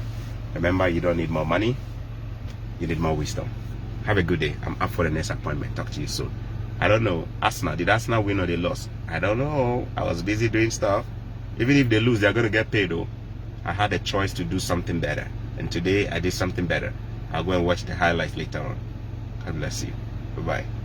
S2: Remember, you don't need more money, you need more wisdom. Have a good day. I'm up for the next appointment. Talk to you soon. I don't know. Arsenal, did Arsenal win or they lost? I don't know. I was busy doing stuff. Even if they lose, they're going to get paid though. I had a choice to do something better. And today I did something better. I'll go and watch the highlights later on. God bless you. Bye-bye.